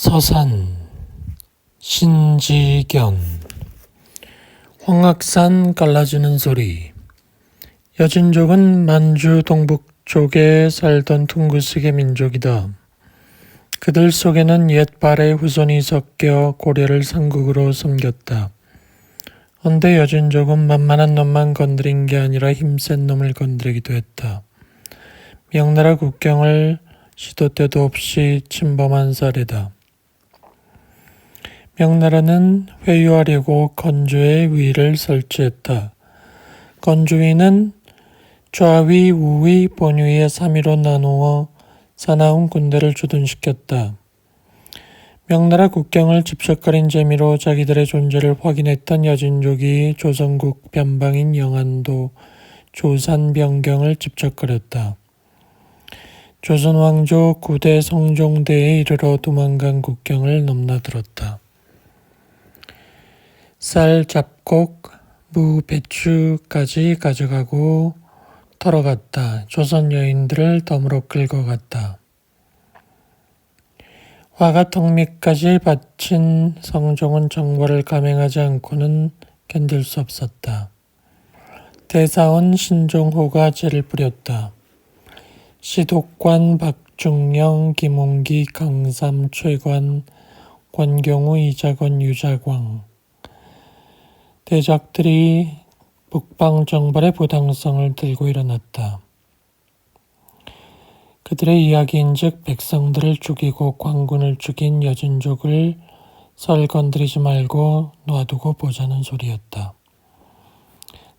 서산 신지견 황악산 갈라지는 소리. 여진족은 만주 동북쪽에 살던 둥구스계 민족이다. 그들 속에는 옛 발의 후손이 섞여 고려를 상국으로 섬겼다. 언데 여진족은 만만한 놈만 건드린 게 아니라 힘센 놈을 건드리기도 했다. 명나라 국경을 시도 때도 없이 침범한 사례다. 명나라는 회유하려고 건조의 위를 설치했다. 건조위는 좌위, 우위, 본위의 3위로 나누어 사나운 군대를 주둔시켰다. 명나라 국경을 집적거린 재미로 자기들의 존재를 확인했던 여진족이 조선국 변방인 영안도 조산 변경을 집적거렸다. 조선 왕조 9대 성종대에 이르러 도망간 국경을 넘나들었다. 쌀, 잡곡, 무, 배추까지 가져가고 털어갔다. 조선 여인들을 덤으로 끌고 갔다. 화가 턱밑까지 바친 성종은 정벌을 감행하지 않고는 견딜 수 없었다. 대사원 신종호가 죄를 뿌렸다. 시독관 박중영, 김홍기, 강삼, 최관, 권경우, 이자건, 유자광 대적들이 북방 정벌의 부당성을 들고 일어났다. 그들의 이야기인즉 백성들을 죽이고 관군을 죽인 여진족을 설 건드리지 말고 놔두고 보자는 소리였다.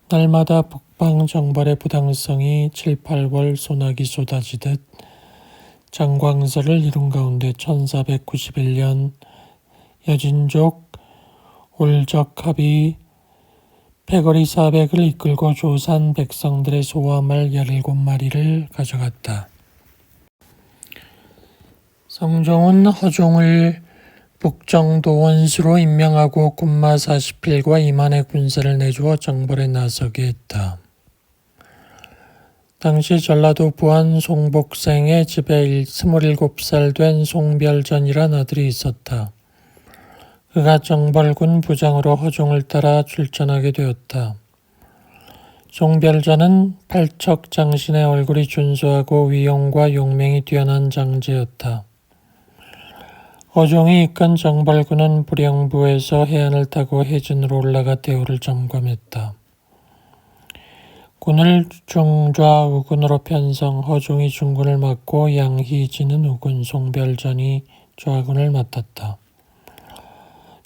날마다 북방 정벌의 부당성이 7, 8월 소나기 쏟아지듯 장광설을 이룬 가운데 1491년 여진족 올적합이 패거리 400을 이끌고 조산 백성들의 소화말 17마리를 가져갔다. 성종은 허종을 북정도 원수로 임명하고 군마 40필과 2만의 군사를 내주어 정벌에 나서게 했다. 당시 전라도 부안 송복생의 집에 27살 된 송별전이란 아들이 있었다. 그가 정벌군 부장으로 허종을 따라 출전하게 되었다. 송별전은 팔척장신의 얼굴이 준수하고 위용과 용맹이 뛰어난 장제였다. 허종이 이끈 정벌군은 불영부에서 해안을 타고 해진으로 올라가 대우를 점검했다. 군을 중좌우군으로 편성, 허종이 중군을 맡고 양희진은 우군, 송별전이 좌군을 맡았다.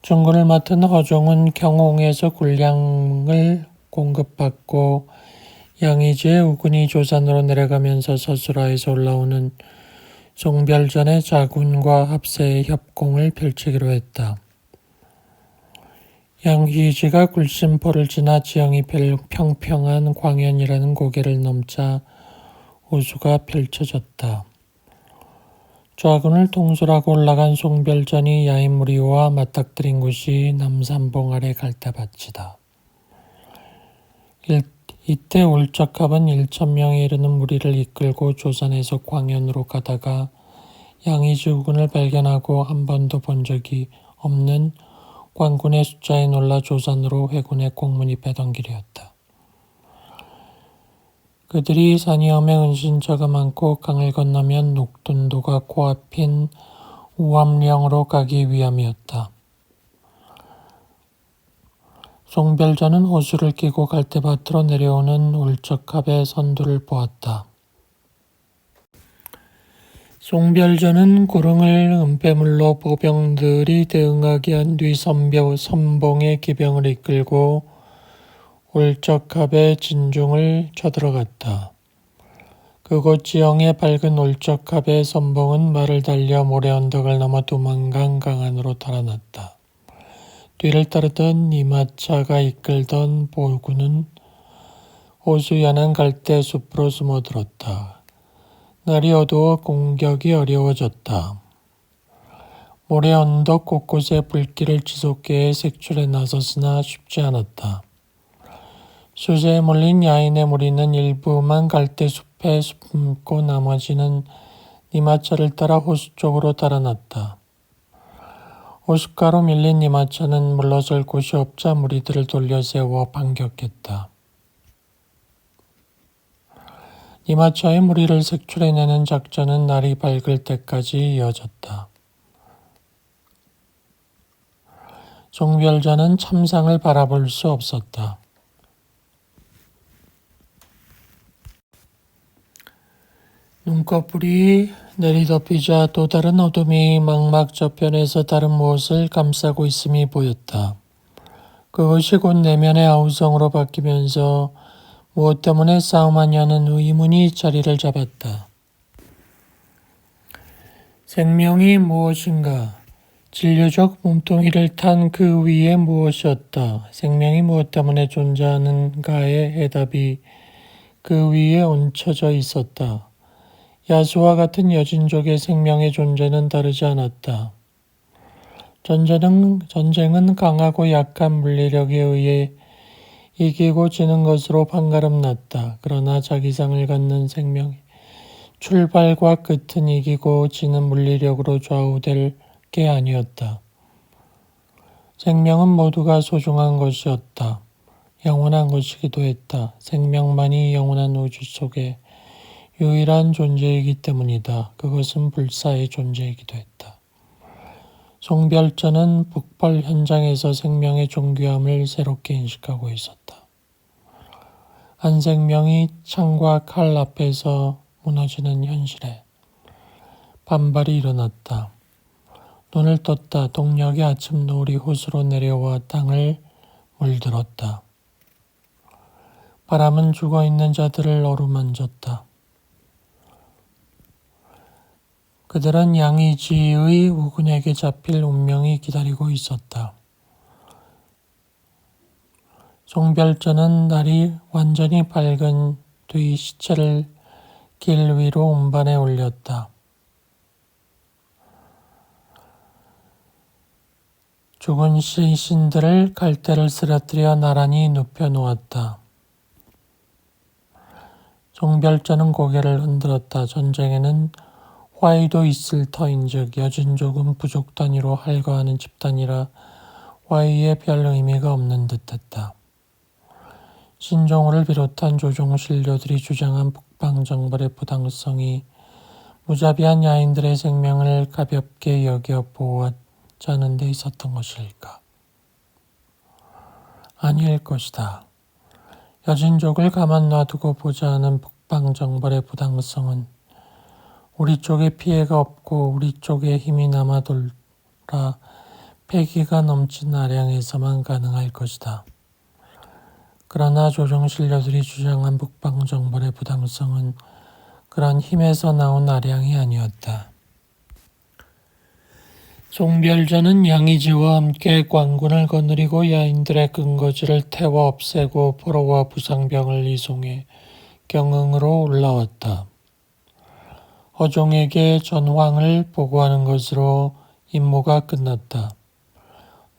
중군을 맡은 허종은 경홍에서 군량을 공급받고 양희지의 우군이 조산으로 내려가면서 서술하에서 올라오는 송별전의 자군과 합세의 협공을 펼치기로 했다. 양희지가 굴심포를 지나 지형이 평평한 광연이라는 고개를 넘자 호수가 펼쳐졌다. 좌군을 통솔하고 올라간 송별전이 야인무리와 맞닥뜨린 곳이 남산봉 아래 갈대밭이다. 이때 올적합은 1,000명에 이르는 무리를 이끌고 조선에서 광연으로 가다가 양희지 우군을 발견하고 한 번도 본 적이 없는 관군의 숫자에 놀라 조선으로 회군에 공문이 배던 길이었다. 그들이 산위험에 은신처가 많고 강을 건너면 녹둔도가 코앞인 우암령으로 가기 위함이었다. 송별전은 호수를 끼고 갈대밭으로 내려오는 울적합의 선두를 보았다. 송별전은 구릉을 은폐물로 보병들이 대응하게 한 뒤 선봉의 기병을 이끌고 올적합의 진중을 쳐들어갔다. 그곳 지형의 밝은 올적합의 선봉은 말을 달려 모래언덕을 넘어 두만강 강안으로 달아났다. 뒤를 따르던 이마차가 이끌던 보군은 호수 연안 갈대 숲으로 숨어들었다. 날이 어두워 공격이 어려워졌다. 모래 언덕 곳곳에 불길을 지속해 색출에 나섰으나 쉽지 않았다. 수세에 몰린 야인의 무리는 일부만 갈대숲에 숨고 나머지는 이마차를 따라 호수 쪽으로 달아났다. 오십가로 밀린 니마차는 물러설 곳이 없자 무리들을 돌려 세워 반격했다. 니마차의 무리를 색출해내는 작전은 날이 밝을 때까지 이어졌다. 송별자는 참상을 바라볼 수 없었다. 눈꺼풀이 내리덮이자 또 다른 어둠이 망막 저편에서 다른 무엇을 감싸고 있음이 보였다. 그것이 곧 내면의 아우성으로 바뀌면서 무엇 때문에 싸움하냐는 의문이 자리를 잡았다. 생명이 무엇인가? 진료적 몸뚱이를 탄 그 위에 무엇이었다. 생명이 무엇 때문에 존재하는가의 해답이 그 위에 얹혀져 있었다. 야수와 같은 여진족의 생명의 존재는 다르지 않았다. 전쟁은 강하고 약한 물리력에 의해 이기고 지는 것으로 판가름 났다. 그러나 자기상을 갖는 생명의 출발과 끝은 이기고 지는 물리력으로 좌우될 게 아니었다. 생명은 모두가 소중한 것이었다. 영원한 것이기도 했다. 생명만이 영원한 우주 속에 유일한 존재이기 때문이다. 그것은 불사의 존재이기도 했다. 송별자는 북벌 현장에서 생명의 존귀함을 새롭게 인식하고 있었다. 한 생명이 창과 칼 앞에서 무너지는 현실에 반발이 일어났다. 눈을 떴다. 동력의 아침 노을이 호수로 내려와 땅을 물들었다. 바람은 죽어있는 자들을 어루만졌다. 그들은 양이지의 우군에게 잡힐 운명이 기다리고 있었다. 송별자는 날이 완전히 밝은 뒤 시체를 길 위로 운반해 올렸다. 죽은 시신들을 갈대를 쓰러뜨려 나란히 눕혀 놓았다. 송별자는 고개를 흔들었다. 전쟁에는 화의도 있을 터인즉 여진족은 부족 단위로 할거하는 집단이라 화의에 별 의미가 없는 듯했다. 신종호를 비롯한 조종 신료들이 주장한 북방정벌의 부당성이 무자비한 야인들의 생명을 가볍게 여겨 보호하자는 데 있었던 것일까? 아닐 것이다. 여진족을 가만 놔두고 보자 하는 북방정벌의 부당성은 우리 쪽에 피해가 없고 우리 쪽에 힘이 남아돌아 패기가 넘친 아량에서만 가능할 것이다. 그러나 조정신료들이 주장한 북방정벌의 부당성은 그런 힘에서 나온 아량이 아니었다. 송별자는 양이지와 함께 광군을 거느리고 야인들의 근거지를 태워 없애고 포로와 부상병을 이송해 경흥으로 올라왔다. 허종에게 전황을 보고하는 것으로 임무가 끝났다.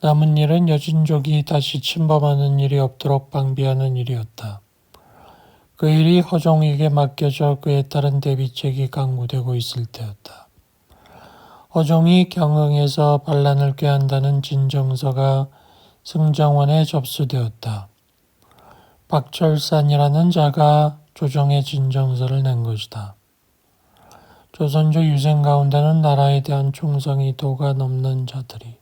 남은 일은 여진족이 다시 침범하는 일이 없도록 방비하는 일이었다. 그 일이 허종에게 맡겨져 그에 따른 대비책이 강구되고 있을 때였다. 허종이 경흥에서 반란을 꾀한다는 진정서가 승정원에 접수되었다. 박철산이라는 자가 조정의 진정서를 낸 것이다. 조선조 유생 가운데는 나라에 대한 충성이 도가 넘는 자들이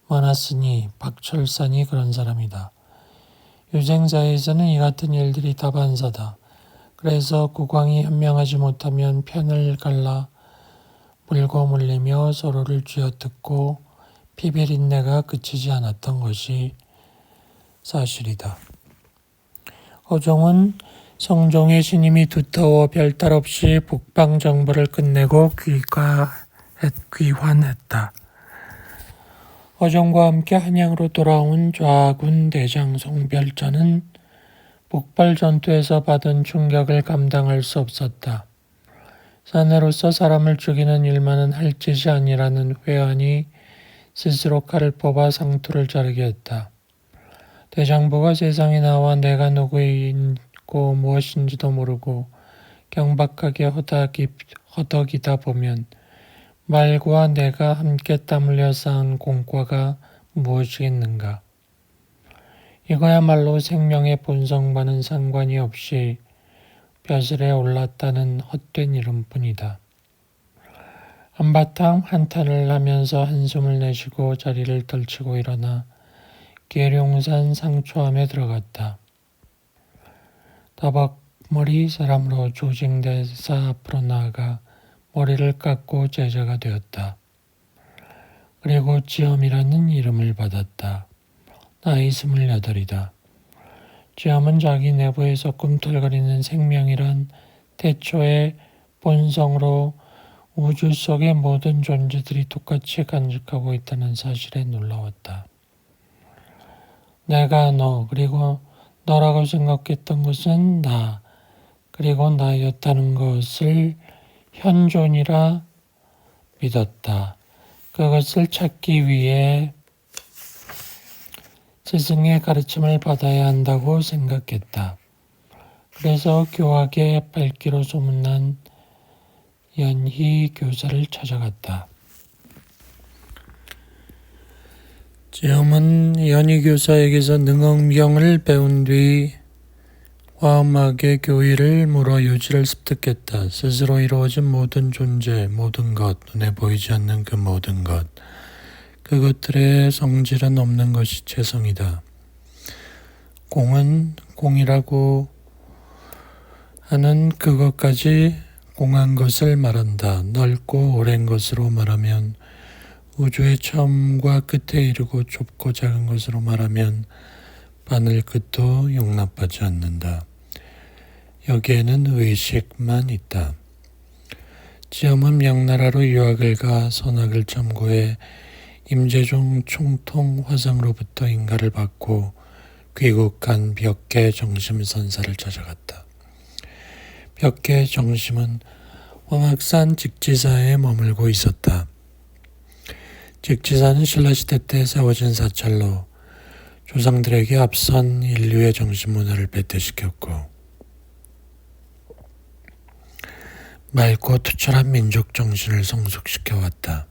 많았으니 박철산이 그런 사람이다. 유생사에서는 이 같은 일들이 다반사다. 그래서 국왕이 현명하지 못하면 편을 갈라 물고 물리며 서로를 쥐어뜯고 피비린내가 그치지 않았던 것이 사실이다. 허종은 성종의 신임이 두터워 별탈 없이 북방정벌을 끝내고 귀환했다. 허종과 함께 한양으로 돌아온 좌군 대장 송별자는 북발 전투에서 받은 충격을 감당할 수 없었다. 사내로서 사람을 죽이는 일만은 할 짓이 아니라는 회한이 스스로 칼을 뽑아 상투를 자르게 했다. 대장부가 세상에 나와 내가 누구인고 무엇인지도 모르고 경박하게 허덕이다 보면 말과 내가 함께 땀 흘려 쌓은 공과가 무엇이겠는가? 이거야말로 생명의 본성과는 상관이 없이 벼슬에 올랐다는 헛된 이름뿐이다. 한바탕 한탄을 하면서 한숨을 내쉬고 자리를 떨치고 일어나 계룡산 상초함에 들어갔다. 다박머리 사람으로 조직대사 앞으로 나아가 머리를 깎고 제자가 되었다. 그리고 지엄이라는 이름을 받았다. 나이 28이다. 지엄은 자기 내부에서 꿈틀거리는 생명이란 태초의 본성으로 우주 속의 모든 존재들이 똑같이 간직하고 있다는 사실에 놀라웠다. 내가 너, 그리고 너라고 생각했던 것은 나, 그리고 나였다는 것을 현존이라 믿었다. 그것을 찾기 위해 스승의 가르침을 받아야 한다고 생각했다. 그래서 교학의 발기로 소문난 연희 교사를 찾아갔다. 지엄은 연희 교사에게서 능엄경을 배운 뒤 화엄하게 교의를 물어 유지를 습득했다. 스스로 이루어진 모든 존재, 모든 것, 눈에 보이지 않는 그 모든 것, 그것들의 성질은 없는 것이 최성이다. 공은 공이라고 하는 그것까지 공한 것을 말한다. 넓고 오랜 것으로 말하면 우주의 처음과 끝에 이르고 좁고 작은 것으로 말하면 바늘 끝도 용납하지 않는다. 여기에는 의식만 있다. 지엄은 명나라로 유학을 가 선학을 참고해 임재종 총통 화상으로부터 인가를 받고 귀국한 벽계 정심선사를 찾아갔다. 벽계 정심은 황악산 직지사에 머물고 있었다. 직지사는 신라시대 때 세워진 사찰로 조상들에게 앞선 인류의 정신문화를 배태시켰고 맑고 투철한 민족 정신을 성숙시켜왔다.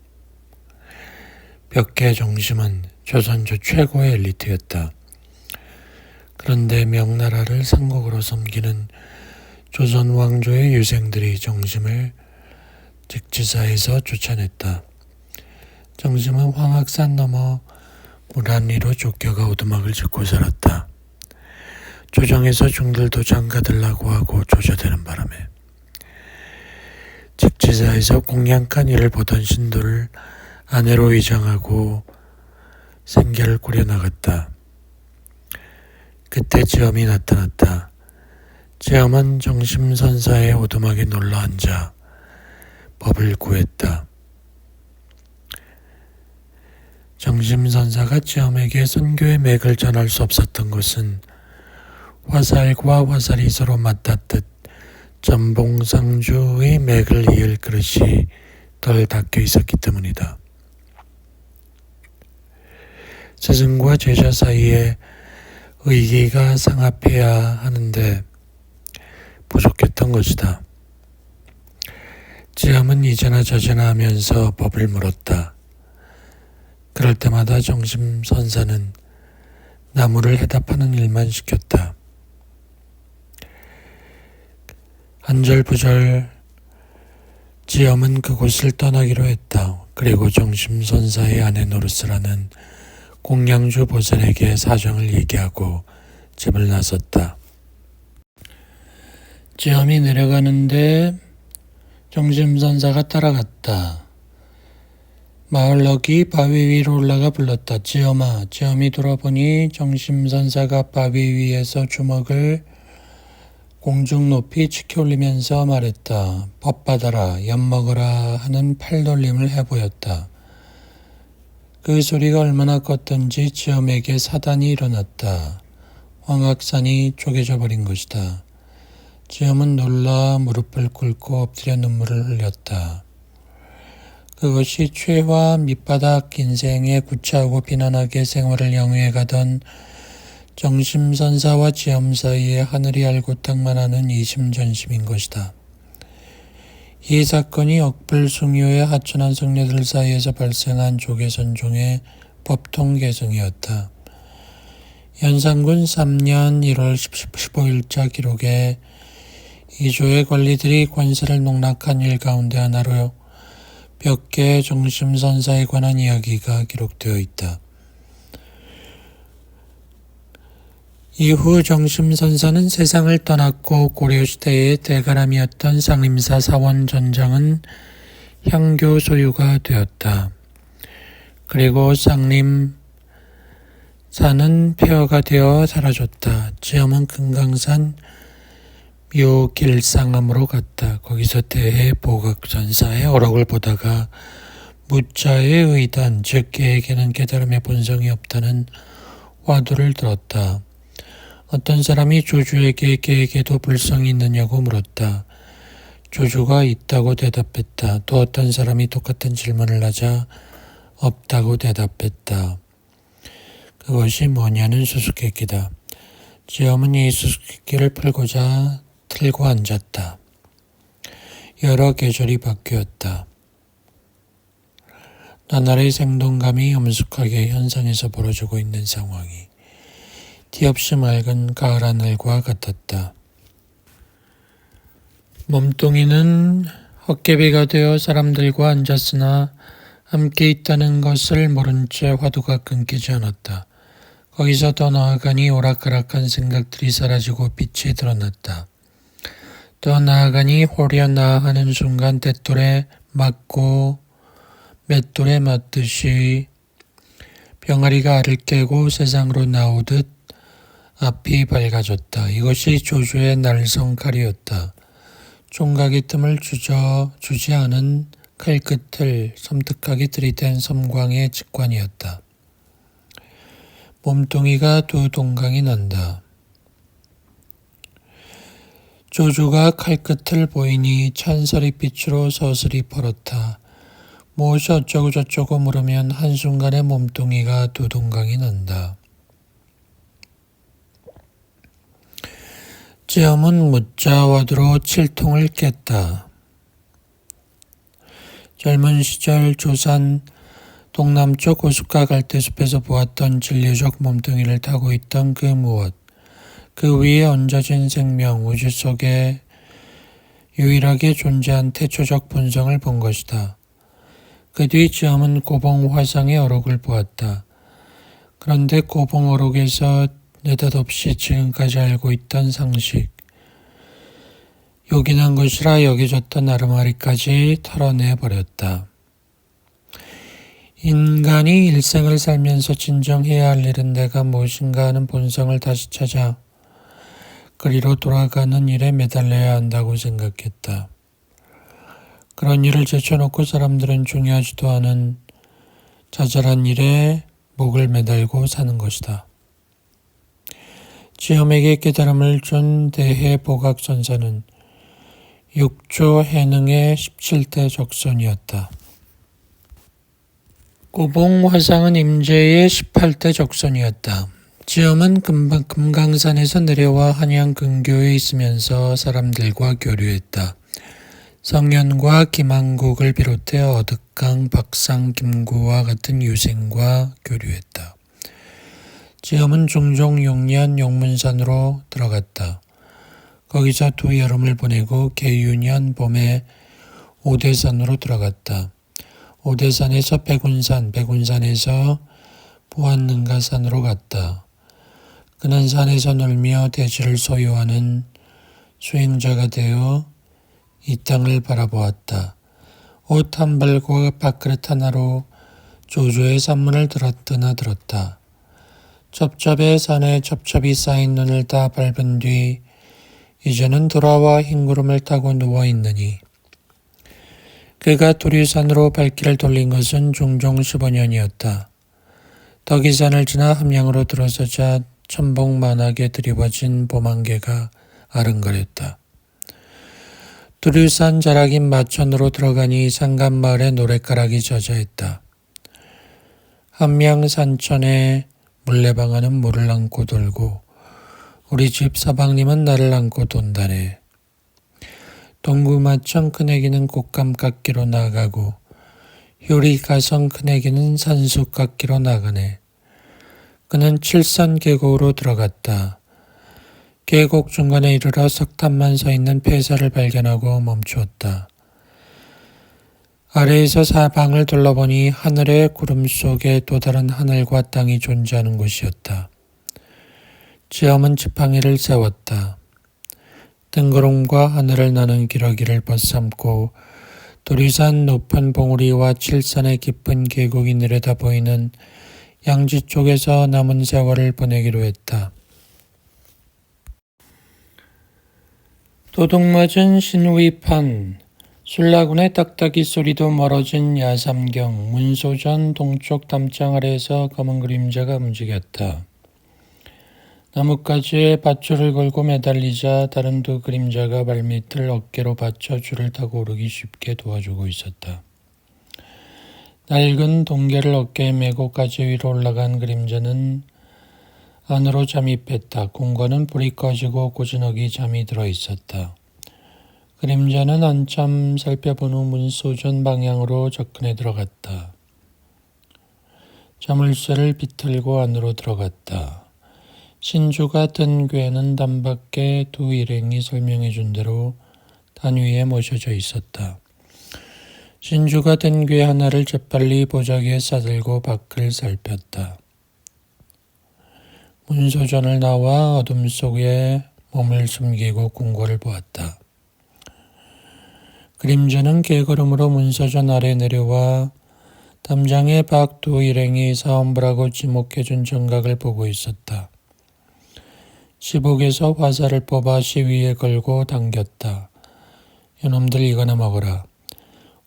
벽계 정심은 조선조 최고의 엘리트였다. 그런데 명나라를 상국으로 섬기는 조선 왕조의 유생들이 정심을 직지사에서 쫓아냈다. 정심은 황악산 넘어 무란리로 쫓겨가 오두막을 짓고 살았다. 조정에서 중들도 장가들라고 하고 조져대는 바람에 직지사에서 공양간 일을 보던 신도를 아내로 위장하고 생계를 꾸려나갔다. 그때 지엄이 나타났다. 지엄은 정심선사의 오두막에 놀러앉아 법을 구했다. 정심선사가 지엄에게 선교의 맥을 전할 수 없었던 것은 화살과 화살이 서로 맞닿듯 전봉상주의 맥을 이을 그릇이 덜 닫혀 있었기 때문이다. 스승과 제자 사이에 의기가 상합해야 하는데 부족했던 것이다. 지엄은 이제나 저제나 하면서 법을 물었다. 그럴 때마다 정심선사는 나무를 해답하는 일만 시켰다. 안절부절 지엄은 그곳을 떠나기로 했다. 그리고 정심선사의 아내 노릇을 하는 공양주 보살에게 사정을 얘기하고 집을 나섰다. 지엄이 내려가는데 정심선사가 따라갔다. 마을 너기 바위 위로 올라가 불렀다. 지엄아. 지엄이 돌아보니 정심선사가 바위 위에서 주먹을 공중 높이 치켜 올리면서 말했다. 법 받아라, 엿 먹어라 하는 팔돌림을 해보였다. 그 소리가 얼마나 컸던지 지엄에게 사단이 일어났다. 황악산이 쪼개져 버린 것이다. 지엄은 놀라 무릎을 꿇고 엎드려 눈물을 흘렸다. 그것이 최화 밑바닥 인생에 구차하고 비난하게 생활을 영위해 가던 정심선사와 지엄 사이에 하늘이 알고 땅만 아는 이심전심인 것이다. 이 사건이 억불숭유에 하천한 성녀들 사이에서 발생한 조계선 중의 법통 개성이었다. 연산군 3년 1월 15일자 기록에 이조의 관리들이 관세를 농락한 일 가운데 하나로 벽계 정심선사에 관한 이야기가 기록되어 있다. 이후 정심선사는 세상을 떠났고 고려시대의 대가람이었던 상림사 사원 전장은 향교 소유가 되었다. 그리고 상림사는 폐허가 되어 사라졌다. 지엄은 금강산 묘길상암으로 갔다. 거기서 대해 보각전사의 어록을 보다가 무자의 의단, 즉 개에게는 깨달음의 본성이 없다는 화두를 들었다. 어떤 사람이 조주에게 개에게도 불성이 있느냐고 물었다. 조주가 있다고 대답했다. 또 어떤 사람이 똑같은 질문을 하자 없다고 대답했다. 그것이 뭐냐는 수수께끼다. 지엄은 이 수수께끼를 풀고자 틀고 앉았다. 여러 계절이 바뀌었다. 나날의 생동감이 엄숙하게 현상에서 벌어지고 있는 상황이 티없이 맑은 가을 하늘과 같았다. 몸뚱이는 헛개비가 되어 사람들과 앉았으나 함께 있다는 것을 모른 채 화두가 끊기지 않았다. 거기서 더 나아가니 오락가락한 생각들이 사라지고 빛이 드러났다. 더 나아가니 호련나 하는 순간 떼돌에 맞고 맷돌에 맞듯이 병아리가 알을 깨고 세상으로 나오듯 앞이 밝아졌다. 이것이 조주의 날성칼이었다. 총각의 틈을 주지 않은 칼끝을 섬뜩하게 들이댄 섬광의 직관이었다. 몸뚱이가 두 동강이 난다. 조주가 칼끝을 보이니 찬서리빛으로 서슬이 펄었다. 무엇이 어쩌고 저쩌고 물으면 한순간에 몸뚱이가 두 동강이 난다. 지엄은 무자와두로 7통을 깼다. 젊은 시절 조산 동남쪽 호숫가 갈대숲에서 보았던 진리적 몸뚱이를 타고 있던 그 무엇, 그 위에 얹어진 생명, 우주 속에 유일하게 존재한 태초적 본성을 본 것이다. 그 뒤 지엄은 고봉화상의 어록을 보았다. 그런데 고봉어록에서 느닷없이 지금까지 알고 있던 상식, 요긴한 것이라 여겨졌던 아르마리까지 털어내버렸다. 인간이 일생을 살면서 진정해야 할 일은 내가 무엇인가 하는 본성을 다시 찾아 그리로 돌아가는 일에 매달려야 한다고 생각했다. 그런 일을 제쳐놓고 사람들은 중요하지도 않은 자잘한 일에 목을 매달고 사는 것이다. 지엄에게 깨달음을 준 대해 보각선사는 6조 해능의 17대 적손이었다. 고봉화상은 임제의 18대 적손이었다. 지엄은 금강산에서 내려와 한양 근교에 있으면서 사람들과 교류했다. 성현과 김한국을 비롯해 어득강, 박상, 김구와 같은 유생과 교류했다. 지엄은 종종 6년 용문산으로 들어갔다. 거기서 2여름을 보내고 계유년 봄에 오대산으로 들어갔다. 오대산에서 백운산, 백운산에서 보안능가산으로 갔다. 그는 산에서 놀며 대지를 소유하는 수행자가 되어 이 땅을 바라보았다. 옷 한 벌과 밥그릇 하나로 조조의 산문을 들었드나 들었다. 첩첩의 산에 첩첩이 쌓인 눈을 다 밟은 뒤 이제는 돌아와 흰구름을 타고 누워있느니 그가 도리산으로 발길을 돌린 것은 종종 15년이었다. 덕이산을 지나 함양으로 들어서자 천복만하게 드리워진 봄안개가 아른거렸다. 두류산 자락인 마천으로 들어가니 산간마을에 노랫가락이 젖어있다. 함양 산천에 물레방아는 물을 안고 돌고 우리 집 서방님은 나를 안고 돈다네. 동구마청 큰애기는 곶감깎기로 나가고 효리가성 큰애기는 산수깎기로 나가네. 그는 칠산 계곡으로 들어갔다. 계곡 중간에 이르러 석탄만 서 있는 폐사를 발견하고 멈추었다. 아래에서 사방을 둘러보니 하늘의 구름 속에 또 다른 하늘과 땅이 존재하는 곳이었다. 지엄은 지팡이를 세웠다. 뜬구름과 하늘을 나는 기러기를 벗삼고 도리산 높은 봉우리와 칠산의 깊은 계곡이 내려다 보이는 양지 쪽에서 남은 세월을 보내기로 했다. 도둑맞은 신위판, 술라군의 딱딱이 소리도 멀어진 야삼경, 문소전 동쪽 담장 아래에서 검은 그림자가 움직였다. 나뭇가지에 밧줄을 걸고 매달리자 다른 두 그림자가 발밑을 어깨로 받쳐 줄을 타고 오르기 쉽게 도와주고 있었다. 낡은 동계를 어깨에 메고 가지 위로 올라간 그림자는 안으로 잠입했다. 공간은 불이 꺼지고 고즈넉이 잠이 들어 있었다. 그림자는 한참 살펴본 후 문소전 방향으로 접근해 들어갔다. 자물쇠를 비틀고 안으로 들어갔다. 신주가 든 궤는 단밖에 두 일행이 설명해 준 대로 단 위에 모셔져 있었다. 신주가 든 궤 하나를 재빨리 보자기에 싸들고 밖을 살폈다. 문소전을 나와 어둠 속에 몸을 숨기고 궁궐을 보았다. 그림자는 개걸음으로 문소전 아래 내려와 담장의 밖 두 일행이 사엄부라고 지목해준 정각을 보고 있었다. 시복에서 화살을 뽑아 시위에 걸고 당겼다. 이놈들 이거나 먹어라.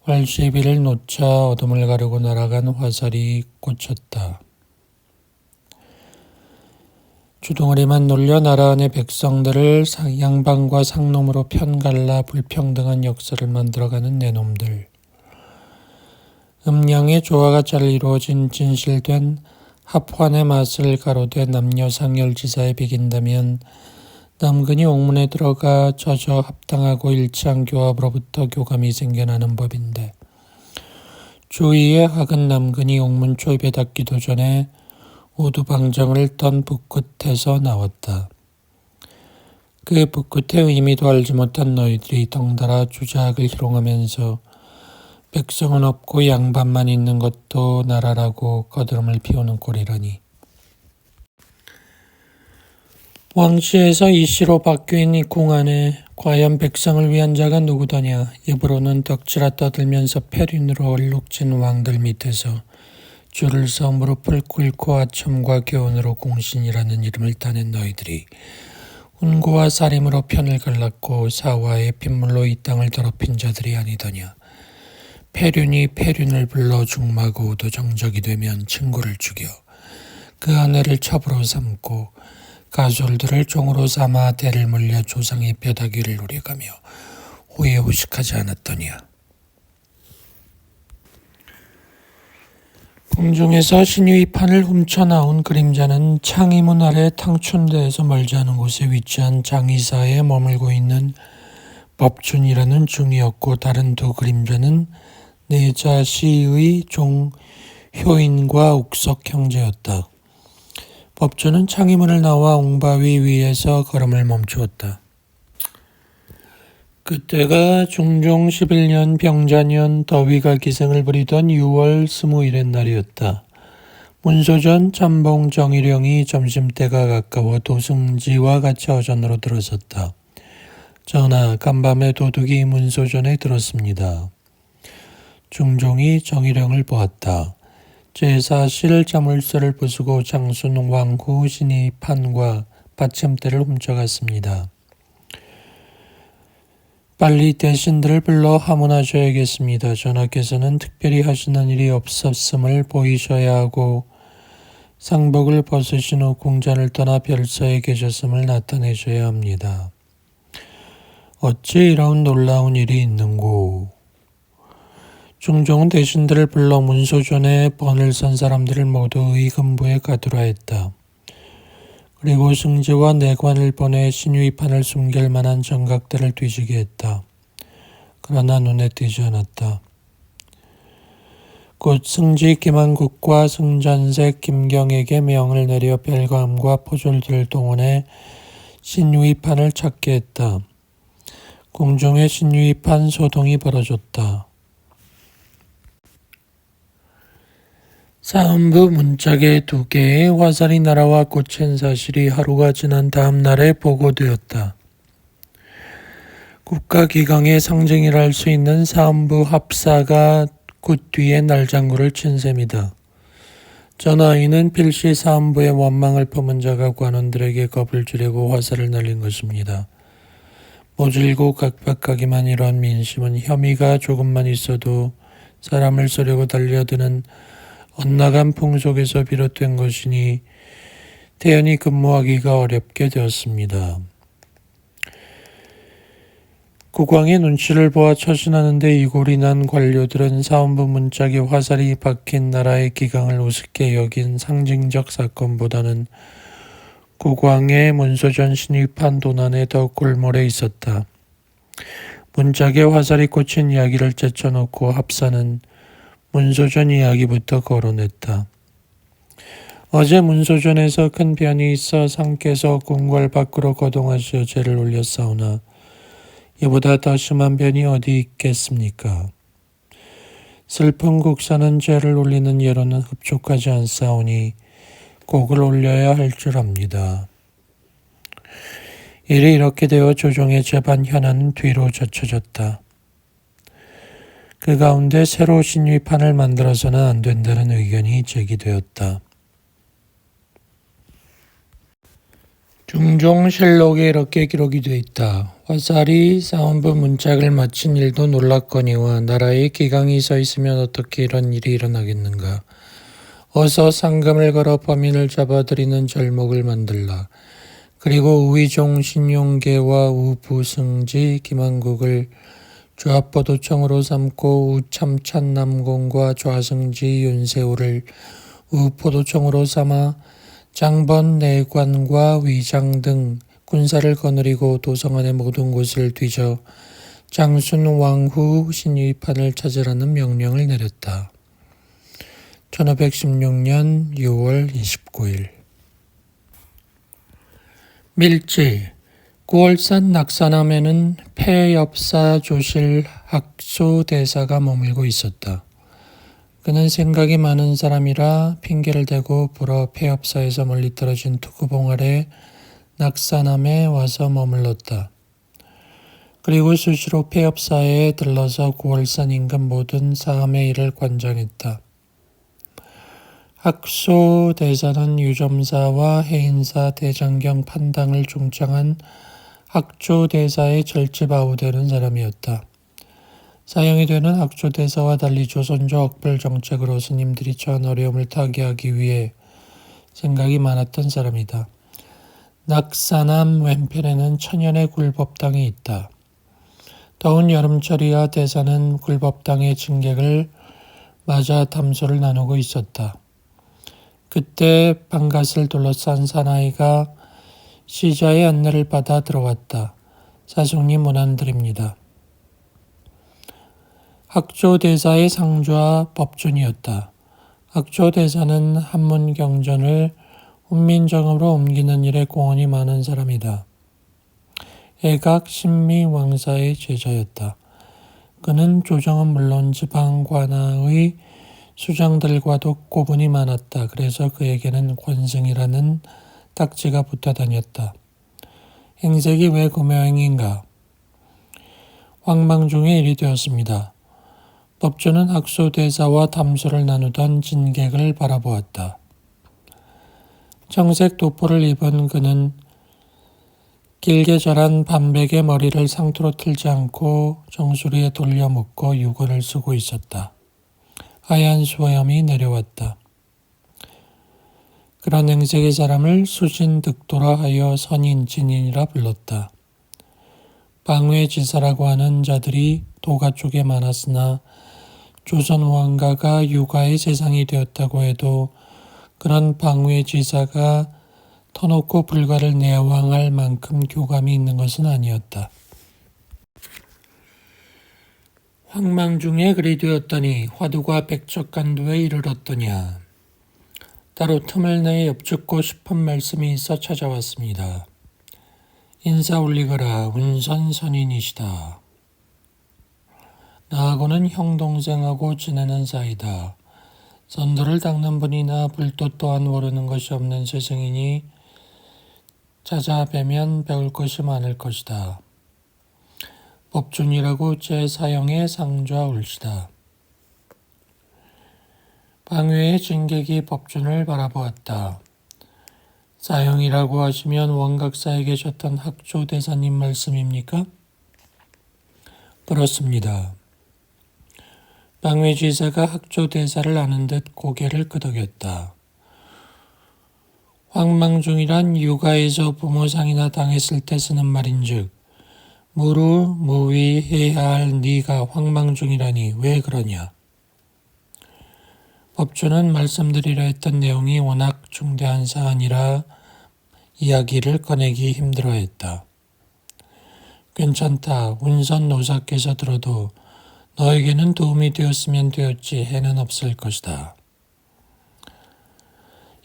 활시비를 놓자 어둠을 가르고 날아간 화살이 꽂혔다. 주둥아리만 놀려 나라 안의 백성들을 양반과 상놈으로 편갈라 불평등한 역사를 만들어가는 내놈들. 음양의 조화가 잘 이루어진 진실된 합환의 맛을 가로되 남녀 상열지사에 비긴다면 남근이 옥문에 들어가 젖어 합당하고 일치한 교합으로부터 교감이 생겨나는 법인데 주위의 학은 남근이 옥문 초입에 닿기도 전에 오두방정을 떤 북끝에서 나왔다. 그 북끝의 의미도 알지 못한 너희들이 덩달아 주작을 희롱하면서 백성은 없고 양반만 있는 것도 나라라고 거드름을 피우는 꼴이라니. 왕시에서 이씨로 바뀐 이 궁안에 과연 백성을 위한 자가 누구더냐. 입으로는 덕지라 떠들면서 패륜으로 얼룩진 왕들 밑에서 줄을 서 무릎을 꿇고 아첨과 교훈으로 공신이라는 이름을 따낸 너희들이 운고와 사림으로 편을 갈랐고 사화의 핏물로 이 땅을 더럽힌 자들이 아니더냐. 패륜이 패륜을 불러 중마고 도정적이 되면 친구를 죽여 그 아내를 첩으로 삼고 가솔들을 종으로 삼아 대를 물려 조상의 뼈다귀를 노려가며 호의호식하지 않았더냐. 궁중에서 신위판을 훔쳐나온 그림자는 창의문 아래 탕춘대에서 멀지 않은 곳에 위치한 장의사에 머물고 있는 법준이라는 중이었고 다른 두 그림자는 내자시의 종 효인과 옥석 형제였다. 법주는 창의문을 나와 옹바위 위에서 걸음을 멈추었다. 그때가 중종 11년 병자년 더위가 기승을 부리던 6월 20일의 날이었다. 문소전 참봉 정일영이 점심때가 가까워 도승지와 같이 어전으로 들어섰다. 전하, 간밤에 도둑이 문소전에 들었습니다. 중종이 정일영을 보았다. 제사실 자물쇠를 부수고 장순 왕후 신위판과 받침대를 훔쳐갔습니다. 빨리 대신들을 불러 하문하셔야겠습니다. 전하께서는 특별히 하시는 일이 없었음을 보이셔야 하고 상복을 벗으신 후 궁전을 떠나 별서에 계셨음을 나타내셔야 합니다. 어찌 이런 놀라운 일이 있는고. 중종은 대신들을 불러 문소전에 번을 선 사람들을 모두 의금부에 가두라 했다. 그리고 승지와 내관을 보내 신위판을 숨길 만한 정각들을 뒤지게 했다. 그러나 눈에 띄지 않았다. 곧 승지 김한국과 승전색 김경에게 명을 내려 별감과 포졸들을 동원해 신유이판을 찾게 했다. 궁중에 신유이판 소동이 벌어졌다. 사헌부 문짝에 2개의 화살이 날아와 꽂힌 사실이 하루가 지난 다음 날에 보고되었다. 국가기강의 상징이라 할 수 있는 사헌부 합사가 굿 뒤에 날장구를 친 셈이다. 전하인은 필시 사헌부의 원망을 품은 자가 관원들에게 겁을 주려고 화살을 날린 것입니다. 모질고 각박하기만 이런 민심은 혐의가 조금만 있어도 사람을 쏘려고 달려드는 엇나간 풍속에서 비롯된 것이니 태연히 근무하기가 어렵게 되었습니다. 국왕의 눈치를 보아 처신하는데 이골이 난 관료들은 사헌부 문짝에 화살이 박힌 나라의 기강을 우습게 여긴 상징적 사건보다는 국왕의 문소전 신입한 도난에 더 골몰해 있었다. 문짝에 화살이 꽂힌 이야기를 제쳐놓고 합사는 문소전 이야기부터 거론했다. 어제 문소전에서 큰 변이 있어 상께서 궁궐 밖으로 거동하시어 죄를 올렸사오나 이보다 더 심한 변이 어디 있겠습니까? 슬픈 국사는 죄를 올리는 예로는 흡족하지 않사오니 곡을 올려야 할 줄 압니다. 일이 이렇게 되어 조정의 재반 현안은 뒤로 젖혀졌다. 그 가운데 새로 신위판을 만들어서는 안 된다는 의견이 제기되었다. 중종실록에 이렇게 기록이 되어 있다. 화살이 사헌부 문짝을 마친 일도 놀랍거니와 나라에 기강이 서 있으면 어떻게 이런 일이 일어나겠는가. 어서 상금을 걸어 범인을 잡아들이는 절목을 만들라. 그리고 우의종 신용계와 우부승지 김한국을 좌포도청으로 삼고 우참찬남공과 좌승지 윤세호를 우포도청으로 삼아 장번 내관과 위장 등 군사를 거느리고 도성 안의 모든 곳을 뒤져 장순 왕후 신위판을 찾으라는 명령을 내렸다. 1516년 6월 29일 밀지 9월산 낙산암에는 폐엽사 조실 학소대사가 머물고 있었다. 그는 생각이 많은 사람이라 핑계를 대고 불어 폐업사에서 멀리 떨어진 투구봉 아래 낙산암에 와서 머물렀다. 그리고 수시로 폐업사에 들러서 9월산 인근 모든 사암의 일을 관장했다. 학소 대사는 유점사와 해인사 대장경 판당을 중창한 학조 대사의 절집아우되는 사람이었다. 사형이 되는 학조 대사와 달리 조선조 억벌 정책으로 스님들이 처한 어려움을 타개하기 위해 생각이 많았던 사람이다. 낙산암 왼편에는 천연의 굴법당이 있다. 더운 여름철이야 대사는 굴법당의 증객을 맞아 담소를 나누고 있었다. 그때 방갓을 둘러싼 사나이가 시자의 안내를 받아 들어왔다. 사숙리 문안드립니다. 학조대사의 상주와 법준이었다. 학조대사는 한문경전을 훈민정음으로 옮기는 일에 공헌이 많은 사람이다. 애각 신미왕사의 제자였다. 그는 조정은 물론 지방 관아의 수장들과도 고분이 많았다. 그래서 그에게는 권승이라는 딱지가 붙어 다녔다. 행색이 왜 그 모양인가? 황망 중에 일이 되었습니다. 법주는 학소대사와 담소를 나누던 진객을 바라보았다. 청색 도포를 입은 그는 길게 자란 반백의 머리를 상투로 틀지 않고 정수리에 돌려 묶어 유골을 쓰고 있었다. 하얀 수염이 내려왔다. 그런 행색의 사람을 수신득도라 하여 선인진인이라 불렀다. 방외지사라고 하는 자들이 도가 쪽에 많았으나 조선 왕가가 유가의 세상이 되었다고 해도 그런 방외지사가 터놓고 불가를 내왕할 만큼 교감이 있는 것은 아니었다. 황망중에 그리 되었더니 화두가 백척간도에 이르렀더냐. 따로 틈을 내어 엽죽고 싶은 말씀이 있어 찾아왔습니다. 인사 올리거라. 운선 선인이시다. 나하고는 형 동생하고 지내는 사이다. 선도를 닦는 분이나 불도 또한 모르는 것이 없는 스승이니 찾아뵈면 배울 것이 많을 것이다. 법준이라고 제 사형에 상좌올시다. 방외의 진객이 법준을 바라보았다. 사형이라고 하시면 원각사에 계셨던 학조대사님 말씀입니까? 그렇습니다. 방외지사가 학조대사를 아는 듯 고개를 끄덕였다. 황망중이란 육아에서 부모상이나 당했을 때 쓰는 말인즉 무위해야 할 네가 황망중이라니 왜 그러냐. 법주는 말씀드리려 했던 내용이 워낙 중대한 사안이라 이야기를 꺼내기 힘들어했다. 괜찮다. 운선 노사께서 들어도 너에게는 도움이 되었으면 되었지 해는 없을 것이다.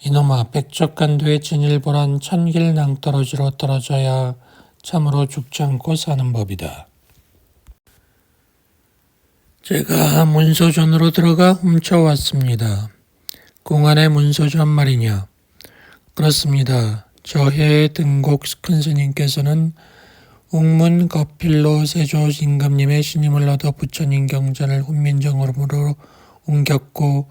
이놈아, 백척간도의 진일보란 천길 낭떠러지로 떨어져야 참으로 죽지 않고 사는 법이다. 제가 문소전으로 들어가 훔쳐왔습니다. 공안의 문소전 말이냐? 그렇습니다. 저해 등곡 큰스님께서는 웅문 거필로 세조 임금님의 신임을 얻어 부처님 경전을 훈민정음으로 옮겼고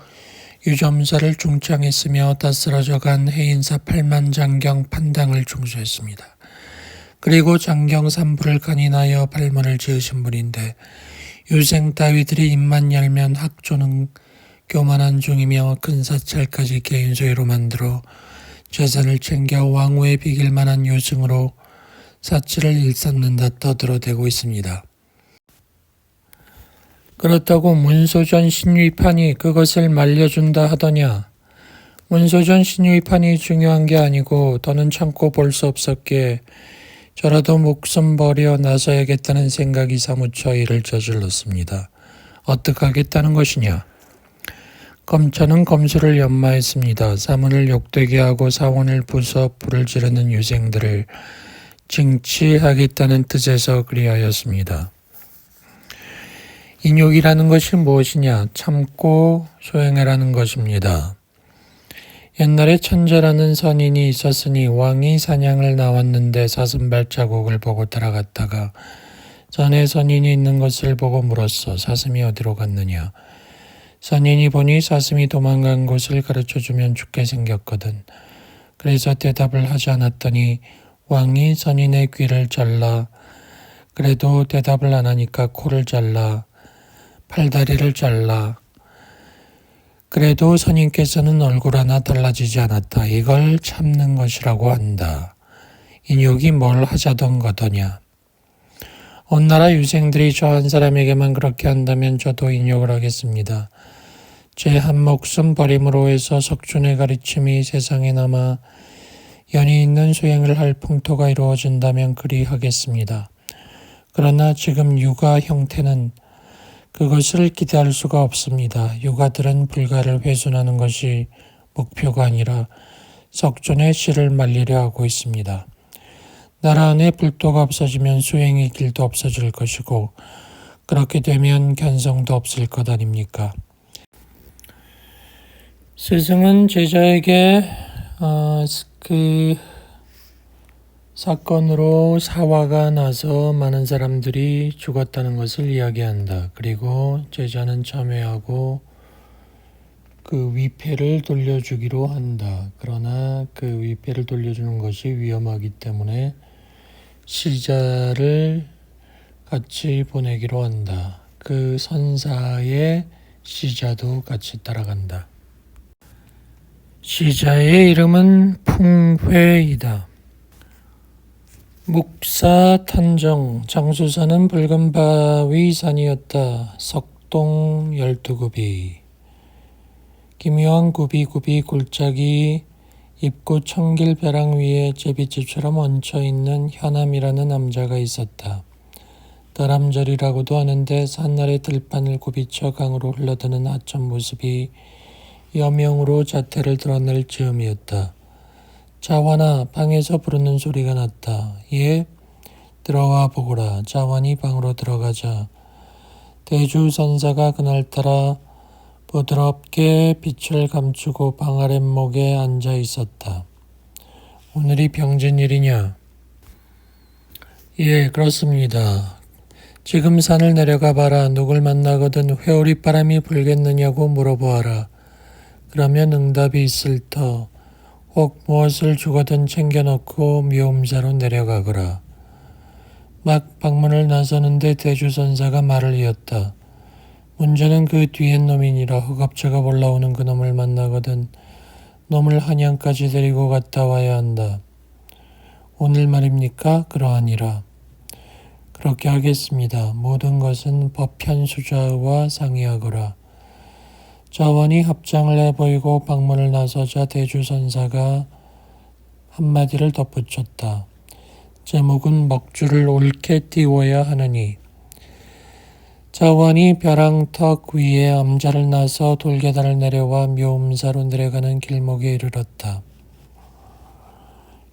유점사를 중창했으며 다 쓰러져간 해인사 8만 장경 판당을 중수했습니다. 그리고 장경 3부를 간인하여 발문을 지으신 분인데 유생 따위들이 입만 열면 학조는 교만한 중이며 큰 사찰까지 개인 소유로 만들어 재산을 챙겨 왕후에 비길 만한 요승으로 사치를 일삼는다 떠들어대고 있습니다. 그렇다고 문소전 신위판이 그것을 말려준다 하더냐. 문소전 신위판이 중요한 게 아니고 더는 참고 볼 수 없었기에 저라도 목숨 버려 나서야겠다는 생각이 사무쳐 이를 저질렀습니다. 어떡하겠다는 것이냐. 검찰은 검수를 연마했습니다. 사문을 욕되게 하고 사원을 부숴 불을 지르는 유생들을 징치하겠다는 뜻에서 그리하였습니다. 인욕이라는 것이 무엇이냐? 참고 소행하라는 것입니다. 옛날에 천재라는 선인이 있었으니 왕이 사냥을 나왔는데 사슴 발자국을 보고 따라갔다가 전에 선인이 있는 것을 보고 물었어. 사슴이 어디로 갔느냐? 선인이 보니 사슴이 도망간 곳을 가르쳐주면 죽게 생겼거든. 그래서 대답을 하지 않았더니 왕이 선인의 귀를 잘라, 그래도 대답을 안 하니까 코를 잘라, 팔다리를 잘라, 그래도 선인께서는 얼굴 하나 달라지지 않았다. 이걸 참는 것이라고 한다. 인욕이 뭘 하자던 거더냐. 온 나라 유생들이 저 한 사람에게만 그렇게 한다면 저도 인욕을 하겠습니다. 제 한 목숨 버림으로 해서 석준의 가르침이 세상에 남아 연이 있는 수행을 할 풍토가 이루어진다면 그리 하겠습니다. 그러나 지금 육아 형태는 그것을 기대할 수가 없습니다. 육아들은 불가를 훼손하는 것이 목표가 아니라 석존의 씨를 말리려 하고 있습니다. 나라 안에 불도가 없어지면 수행의 길도 없어질 것이고 그렇게 되면 견성도 없을 것 아닙니까? 스승은 제자에게 그 사건으로 사화가 나서 많은 사람들이 죽었다는 것을 이야기한다. 그리고 제자는 참회하고 그 위패를 돌려주기로 한다. 그러나 그 위패를 돌려주는 것이 위험하기 때문에 시자를 같이 보내기로 한다. 그 선사의 시자도 같이 따라간다. 시자의 이름은 풍회이다. 묵사 탄정. 장수산은 붉은 바위 산이었다. 석동 12굽이. 기묘한 굽이 골짜기 입구 청길 벼랑 위에 제비집처럼 얹혀있는 현암이라는 남자가 있었다. 가람절이라고도 하는데 산날의 들판을 굽이쳐 강으로 흘러드는 하천 모습이 여명으로 자태를 드러낼 즈음이었다. 자완아, 방에서 부르는 소리가 났다. 예? 들어와 보거라. 자완이 방으로 들어가자 대주선사가 그날따라 부드럽게 빛을 감추고 방 아랫목에 앉아 있었다. 오늘이 병진일이냐? 예, 그렇습니다. 지금 산을 내려가 봐라. 누굴 만나거든 회오리바람이 불겠느냐고 물어보아라. 그러면 응답이 있을 터. 혹 무엇을 주거든 챙겨놓고 묘음사로 내려가거라. 막 방문을 나서는데 대주선사가 말을 이었다. 문제는 그 뒤엔 놈이니라. 허겁지겁 올라오는 그 놈을 만나거든 놈을 한양까지 데리고 갔다 와야 한다. 오늘 말입니까? 그러하니라. 그렇게 하겠습니다. 모든 것은 법현수자와 상의하거라. 자원이 합장을 해보이고 방문을 나서자 대주선사가 한마디를 덧붙였다. 제목은 먹줄을 옳게 띄워야 하느니. 자원이 벼랑턱 위에 암자를 나서 돌계단을 내려와 묘음사로 내려가는 길목에 이르렀다.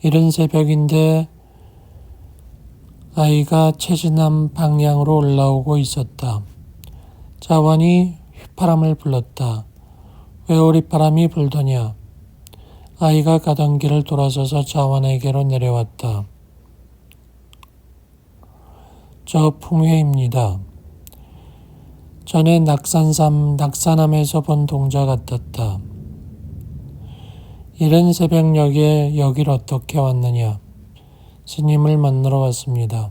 이른 새벽인데 아이가 채진암 방향으로 올라오고 있었다. 자원이 휘파람을 불렀다. 회오리바람이 불더냐. 아이가 가던 길을 돌아서서 자원에게로 내려왔다. 저 풍회입니다. 전에 낙산암에서 본 동자 같았다. 이른 새벽녘에 여길 어떻게 왔느냐. 스님을 만나러 왔습니다.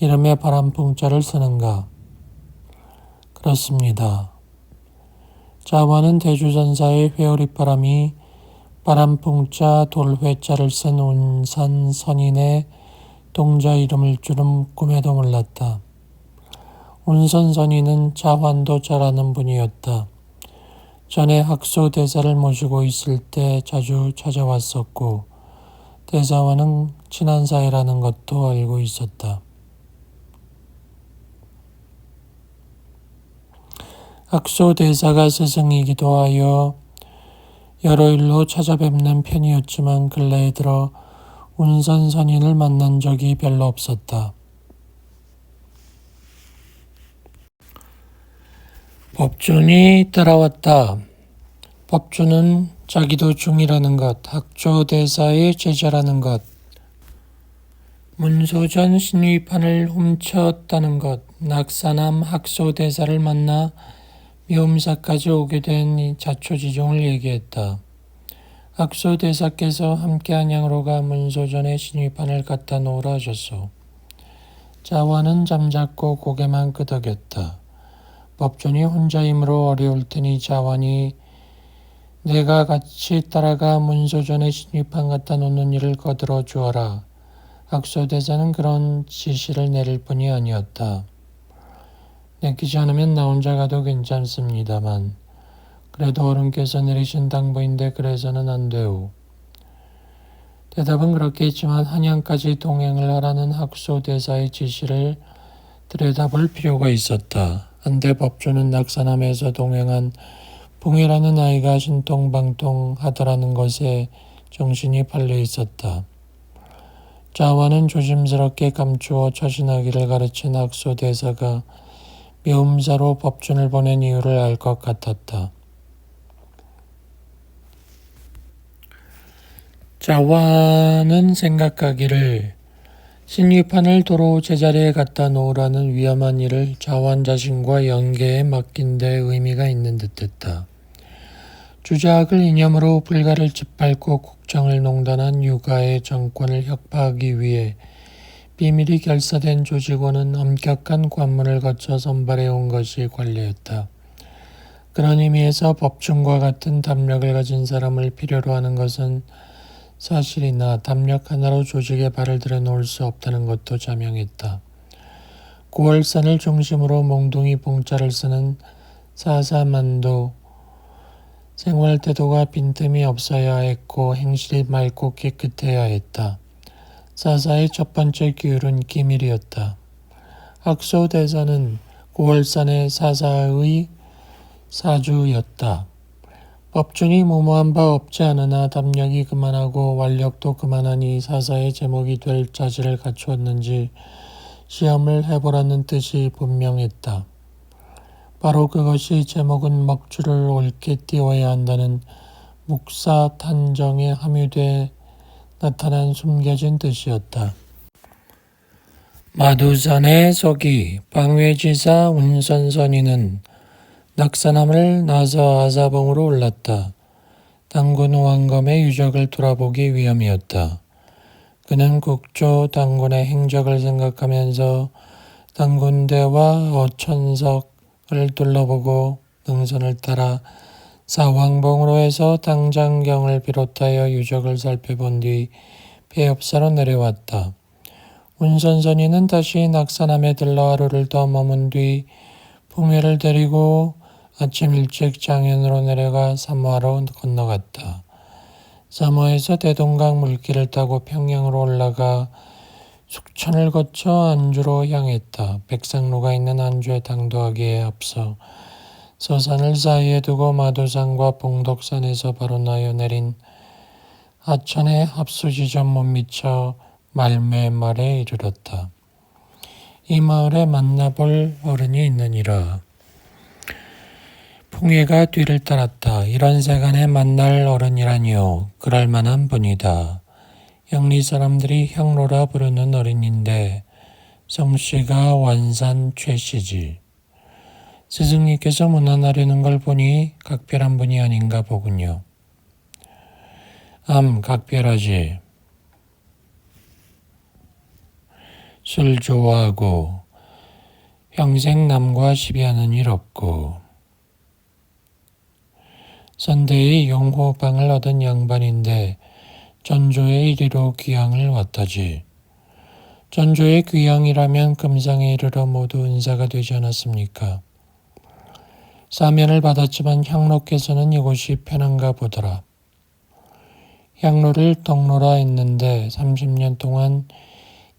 이름에 바람풍자를 쓰는가? 그렇습니다. 자원은 대주선사의 회오리바람이 바람풍자 돌회자를 쓴 운산 선인의 동자 이름일 줄은 꿈에도 몰랐다. 운선 선인은 자환도 잘 아는 분이었다. 전에 학소 대사를 모시고 있을 때 자주 찾아왔었고 대사와는 친한 사이라는 것도 알고 있었다. 학소 대사가 스승이기도 하여 여러 일로 찾아뵙는 편이었지만 근래에 들어 운선 선인을 만난 적이 별로 없었다. 법준이 따라왔다. 법준은 자기도 중이라는 것, 학조대사의 제자라는 것, 문소전 신위판을 훔쳤다는 것, 낙산암 학소대사를 만나 묘음사까지 오게 된 자초지종을 얘기했다. 학소대사께서 함께 한양으로 가 문소전의 신위판을 갖다 놓으라 하셨소. 자완은 잠잡고 고개만 끄덕였다. 법준이 혼자이므로 어려울 테니 자완이 내가 같이 따라가 문소전의 신위판 갖다 놓는 일을 거들어 주어라. 학소대사는 그런 지시를 내릴 뿐이 아니었다. 내키지 않으면 나 혼자 가도 괜찮습니다만 그래도 어른께서 내리신 당부인데 그래서는 안 돼요. 대답은 그렇게 했지만 한양까지 동행을 하라는 학소대사의 지시를 들여다볼 필요가 있었다. 한데 법주는 낙산암에서 동행한 붕이라는 아이가 신통방통 하더라는 것에 정신이 팔려 있었다. 자완은 조심스럽게 감추어 처신하기를 가르친 학소대사가 묘음사로 법준을 보낸 이유를 알 것 같았다. 자완은 생각하기를 신위판을 도로 제자리에 갖다 놓으라는 위험한 일을 자완 자신과 영계에 맡긴 데 의미가 있는 듯했다. 주자학을 이념으로 불가를 짓밟고 국정을 농단한 유가의 정권을 혁파하기 위해 비밀이 결사된 조직원은 엄격한 관문을 거쳐 선발해온 것이 관례였다. 그런 의미에서 법준과 같은 담력을 가진 사람을 필요로 하는 것은 사실이나 담력 하나로 조직에 발을 들여놓을 수 없다는 것도 자명했다. 9월산을 중심으로 몽둥이 봉자를 쓰는 사사만도 생활 태도가 빈틈이 없어야 했고 행실이 맑고 깨끗해야 했다. 사사의 첫 번째 규율은 기밀이었다. 학소 대사는 고월산의 사사의 사주였다. 법준이 무모한 바 없지 않으나 담력이 그만하고 완력도 그만하니 사사의 제목이 될 자질을 갖추었는지 시험을 해보라는 뜻이 분명했다. 바로 그것이 제목은 먹줄을 옳게 띄워야 한다는 묵사탄정에 함유돼 나타난 숨겨진 뜻이었다. 마두산의 서기 방외지사 운선선이는 낙산함을 나서 아사봉으로 올랐다. 당군 왕검의 유적을 돌아보기 위함이었다. 그는 국조 당군의 행적을 생각하면서 당군대와 어천석을 둘러보고 능선을 따라 사왕봉으로 해서 당장경을 비롯하여 유적을 살펴본 뒤 폐업사로 내려왔다. 운선선이는 다시 낙산함에 들러 하루를 더 머문 뒤 풍회를 데리고 아침 일찍 장현으로 내려가 사모하로 건너갔다. 사모에서 대동강 물길을 타고 평양으로 올라가 숙천을 거쳐 안주로 향했다. 백상로가 있는 안주에 당도하기에 앞서 서산을 사이에 두고 마도산과 봉덕산에서 바로 나여 내린 하천의 합수지점 못 미쳐 말매말에 이르렀다. 이 마을에 만나볼 어른이 있느니라. 풍예가 뒤를 따랐다. 이런 세간에 만날 어른이라니요. 그럴 만한 분이다. 영리 사람들이 향로라 부르는 어른인데 성씨가 완산 최씨지. 스승님께서 문안하려는 걸 보니 각별한 분이 아닌가 보군요. 각별하지. 술 좋아하고 평생 남과 시비하는 일 없고 선대의 용호방을 얻은 양반인데 전조의 이리로 귀향을 왔다지. 전조의 귀향이라면 금상에 이르러 모두 은사가 되지 않았습니까? 사면을 받았지만 향로께서는 이곳이 편한가 보더라. 향로를 덕로라 했는데 30년 동안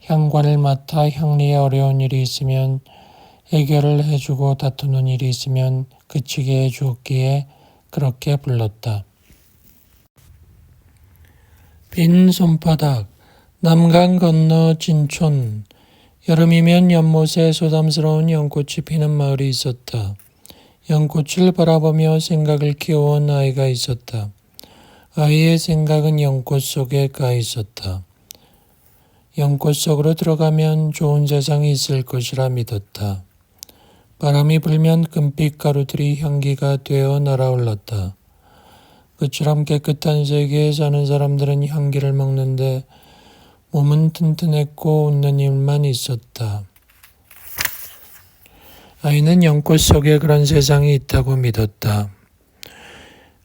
향관을 맡아 향리에 어려운 일이 있으면 해결을 해주고 다투는 일이 있으면 그치게 해주었기에 그렇게 불렀다. 빈 손바닥, 남강 건너 진촌, 여름이면 연못에 소담스러운 연꽃이 피는 마을이 있었다. 연꽃을 바라보며 생각을 키워온 아이가 있었다. 아이의 생각은 연꽃 속에 가 있었다. 연꽃 속으로 들어가면 좋은 세상이 있을 것이라 믿었다. 바람이 불면 금빛 가루들이 향기가 되어 날아올랐다. 그처럼 깨끗한 세계에 사는 사람들은 향기를 먹는데 몸은 튼튼했고 웃는 일만 있었다. 아이는 연꽃 속에 그런 세상이 있다고 믿었다.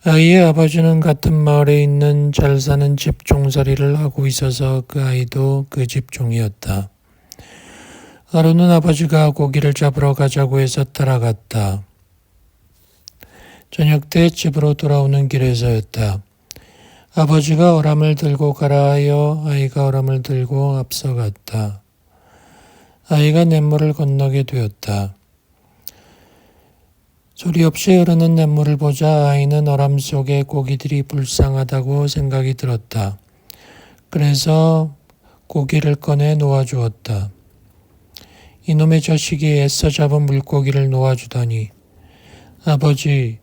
아이의 아버지는 같은 마을에 있는 잘 사는 집 종살이를 하고 있어서 그 아이도 그 집 종이었다. 하루는 아버지가 고기를 잡으러 가자고 해서 따라갔다. 저녁 때 집으로 돌아오는 길에서였다. 아버지가 어람을 들고 가라 하여 아이가 어람을 들고 앞서갔다. 아이가 냇물을 건너게 되었다. 소리 없이 흐르는 냇물을 보자 아이는 어람 속에 고기들이 불쌍하다고 생각이 들었다. 그래서 고기를 꺼내 놓아주었다. 이놈의 자식이 애써 잡은 물고기를 놓아주다니. 아버지,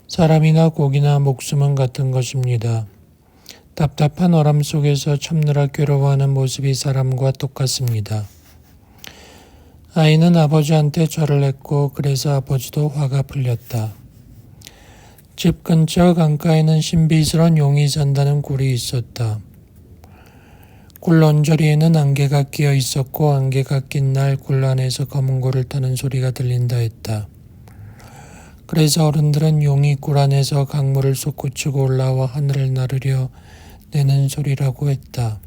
사람이나 고기나 목숨은 같은 것입니다. 답답한 어람 속에서 참느라 괴로워하는 모습이 사람과 똑같습니다. 아이는 아버지한테 절을 했고 그래서 아버지도 화가 풀렸다. 집 근처 강가에는 신비스러운 용이 산다는 굴이 있었다. 굴 언저리에는 안개가 끼어 있었고 안개가 낀 날 굴 안에서 검은 고를 타는 소리가 들린다 했다. 그래서 어른들은 용이 굴 안에서 강물을 솟구치고 올라와 하늘을 나르려 내는 소리라고 했다.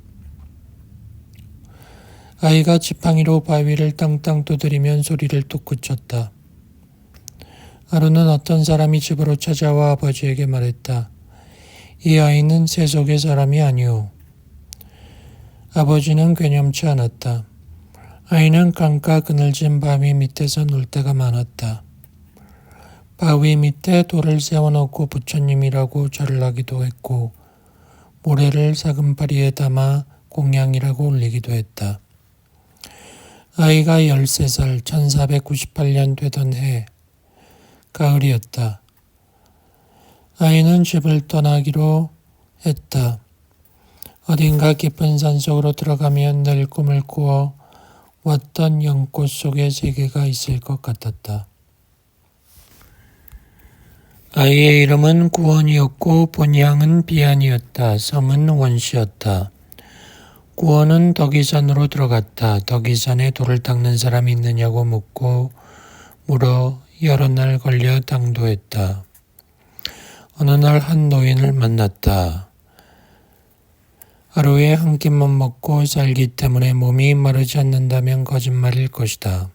아이가 지팡이로 바위를 땅땅 두드리면 소리를 뚝 그쳤다. 하루는 어떤 사람이 집으로 찾아와 아버지에게 말했다. 이 아이는 세속의 사람이 아니오. 아버지는 괴념치 않았다. 아이는 강가 그늘진 바위 밑에서 놀 때가 많았다. 바위 밑에 돌을 세워놓고 부처님이라고 절을 하기도 했고 모래를 사금바리에 담아 공양이라고 올리기도 했다. 아이가 13살 1498년 되던 해 가을이었다. 아이는 집을 떠나기로 했다. 어딘가 깊은 산속으로 들어가면 늘 꿈을 꾸어 왔던 연꽃 속에 세계가 있을 것 같았다. 아이의 이름은 구원이었고 본향은 비안이었다. 성은 원씨였다. 구원은 덕이산으로 들어갔다. 덕이산에 돌을 닦는 사람이 있느냐고 묻고 물어 여러 날 걸려 당도했다. 어느 날 한 노인을 만났다. 하루에 한 끼만 먹고 살기 때문에 몸이 마르지 않는다면 거짓말일 것이다.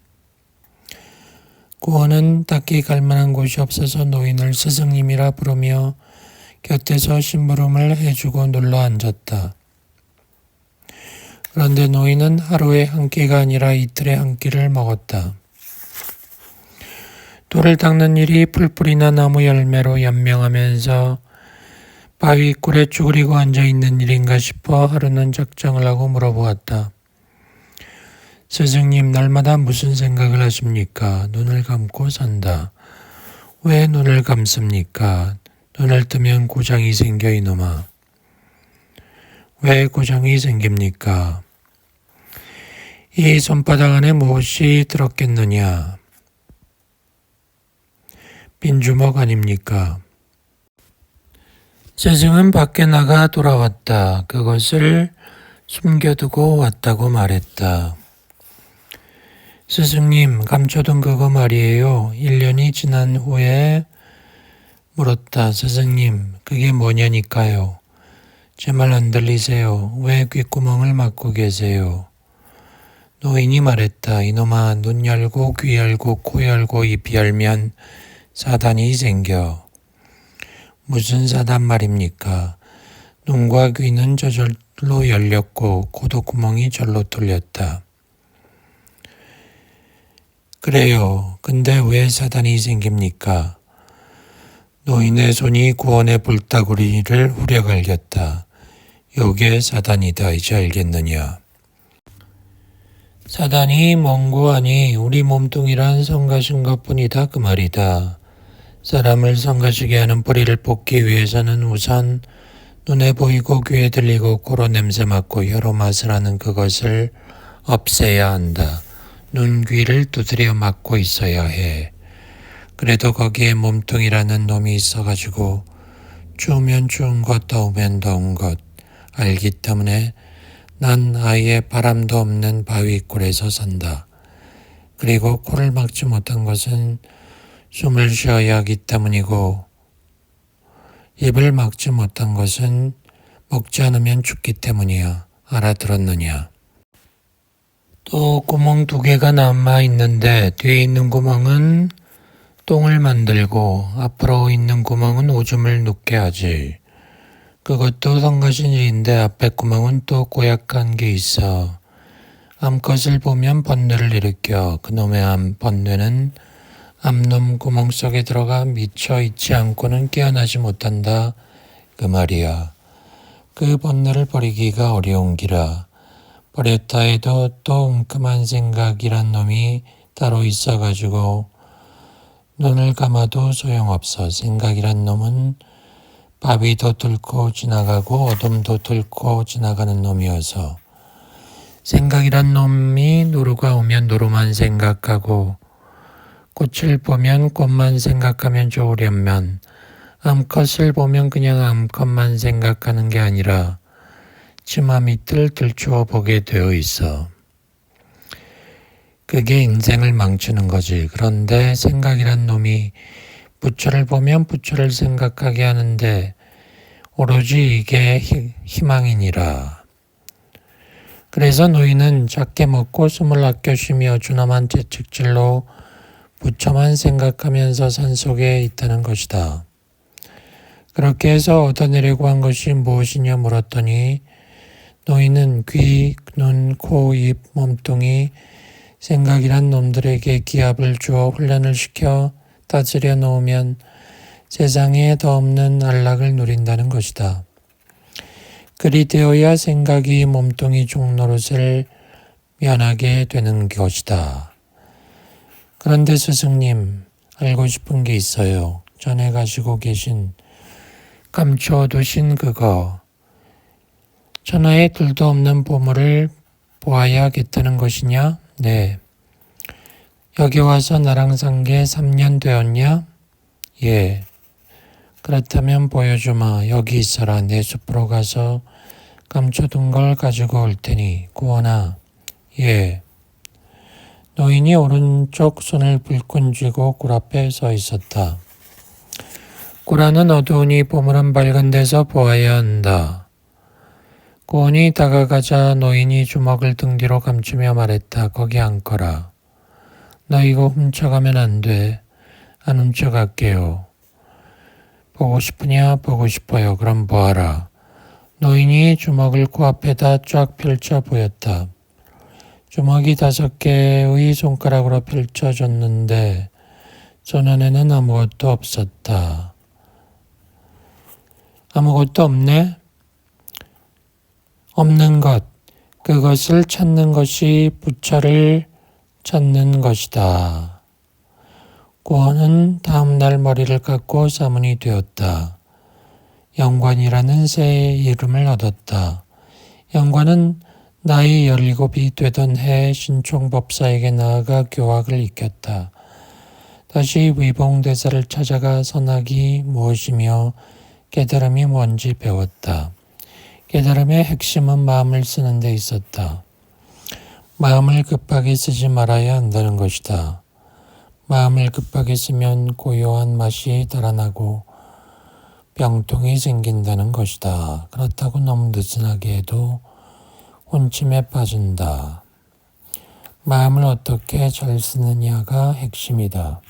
구원은 딱히 갈 만한 곳이 없어서 노인을 스승님이라 부르며 곁에서 심부름을 해주고 눌러 앉았다. 그런데 노인은 하루에 한 끼가 아니라 이틀에 한 끼를 먹었다. 돌을 닦는 일이 풀뿌리나 나무 열매로 연명하면서 바위굴에 쭈그리고 앉아있는 일인가 싶어 하루는 작정을 하고 물어보았다. 스승님, 날마다 무슨 생각을 하십니까? 눈을 감고 산다. 왜 눈을 감습니까? 눈을 뜨면 고장이 생겨 이놈아. 왜 고장이 생깁니까? 이 손바닥 안에 무엇이 들었겠느냐? 빈 주먹 아닙니까? 스승은 밖에 나가 돌아왔다. 그것을 숨겨두고 왔다고 말했다. 스승님, 감춰둔 그거 말이에요. 1년이 지난 후에 물었다. 스승님, 그게 뭐냐니까요. 제 말 안 들리세요? 왜 귓구멍을 막고 계세요? 노인이 말했다. 이놈아, 눈 열고 귀 열고 코 열고 입 열면 사단이 생겨. 무슨 사단 말입니까? 눈과 귀는 저절로 열렸고 코도 구멍이 절로 뚫렸다. 그래요. 근데 왜 사단이 생깁니까? 노인의 손이 구원의 불따구리를 후려갈겼다. 요게 사단이다. 이제 알겠느냐? 사단이 먼고 하니 우리 몸뚱이란 성가신 것뿐이다 그 말이다. 사람을 성가시게 하는 뿌리를 뽑기 위해서는 우선 눈에 보이고 귀에 들리고 코로 냄새 맡고 혀로 맛을 하는 그것을 없애야 한다. 눈, 귀를 두드려 막고 있어야 해. 그래도 거기에 몸뚱이라는 놈이 있어가지고 추우면 추운 것, 더우면 더운 것 알기 때문에 난 아예 바람도 없는 바위굴에서 산다. 그리고 코를 막지 못한 것은 숨을 쉬어야 하기 때문이고 입을 막지 못한 것은 먹지 않으면 죽기 때문이야. 알아들었느냐? 또 구멍 2개가 남아 있는데 뒤에 있는 구멍은 똥을 만들고 앞으로 있는 구멍은 오줌을 눕게 하지. 그것도 성가신 일인데 앞에 구멍은 또 고약한 게 있어. 암컷을 보면 번뇌를 일으켜. 그놈의 번뇌는 암놈 구멍 속에 들어가 미쳐 있지 않고는 깨어나지 못한다. 그 말이야. 그 번뇌를 버리기가 어려운 기라. 버렸다 해도 또 웅큼한 생각이란 놈이 따로 있어가지고 눈을 감아도 소용없어. 생각이란 놈은 바위도 뚫고 지나가고 어둠도 뚫고 지나가는 놈이어서 생각이란 놈이 노루가 오면 노루만 생각하고 꽃을 보면 꽃만 생각하면 좋으련만 암컷을 보면 그냥 암컷만 생각하는 게 아니라 치마 밑을 들추어 보게 되어 있어. 그게 인생을 망치는 거지. 그런데 생각이란 놈이 부처를 보면 부처를 생각하게 하는데 오로지 이게 희망이니라. 그래서 노인은 작게 먹고 숨을 아껴 쉬며 준엄한 채찍질로 부처만 생각하면서 산속에 있다는 것이다. 그렇게 해서 얻어내려고 한 것이 무엇이냐 물었더니 노인은 귀, 눈, 코, 입, 몸뚱이 생각이란 놈들에게 기합을 주어 훈련을 시켜 다스려 놓으면 세상에 더 없는 안락을 누린다는 것이다. 그리 되어야 생각이 몸뚱이 종노릇을 면하게 되는 것이다. 그런데 스승님, 알고 싶은 게 있어요. 전에 가지고 계신 감춰두신 그거. 천하에 둘도 없는 보물을 보아야겠다는 것이냐? 네. 여기 와서 나랑 산 게 3년 되었냐? 예. 그렇다면 보여주마. 여기 있어라. 내 숲으로 가서 감춰둔 걸 가지고 올 테니. 구원아. 예. 노인이 오른쪽 손을 불끈 쥐고 굴 앞에 서 있었다. 굴 안은 어두우니 보물은 밝은 데서 보아야 한다. 구원이 다가가자 노인이 주먹을 등 뒤로 감추며 말했다. 거기 앉거라. 너 이거 훔쳐가면 안 돼. 안 훔쳐갈게요. 보고 싶으냐? 보고 싶어요. 그럼 보아라. 노인이 주먹을 코앞에다 쫙 펼쳐 보였다. 주먹이 5개의 손가락으로 펼쳐졌는데 손 안에는 아무것도 없었다. 아무것도 없네? 없는 것, 그것을 찾는 것이 부처를 찾는 것이다. 구원은 다음날 머리를 깎고 사문이 되었다. 영관이라는 새 이름을 얻었다. 영관은 나이 17이 되던 해 신총법사에게 나아가 교학을 익혔다. 다시 위봉대사를 찾아가 선악이 무엇이며 깨달음이 뭔지 배웠다. 깨달음의 핵심은 마음을 쓰는 데 있었다. 마음을 급하게 쓰지 말아야 한다는 것이다. 마음을 급하게 쓰면 고요한 맛이 달아나고 병통이 생긴다는 것이다. 그렇다고 너무 느슨하게 해도 혼침에 빠진다. 마음을 어떻게 잘 쓰느냐가 핵심이다.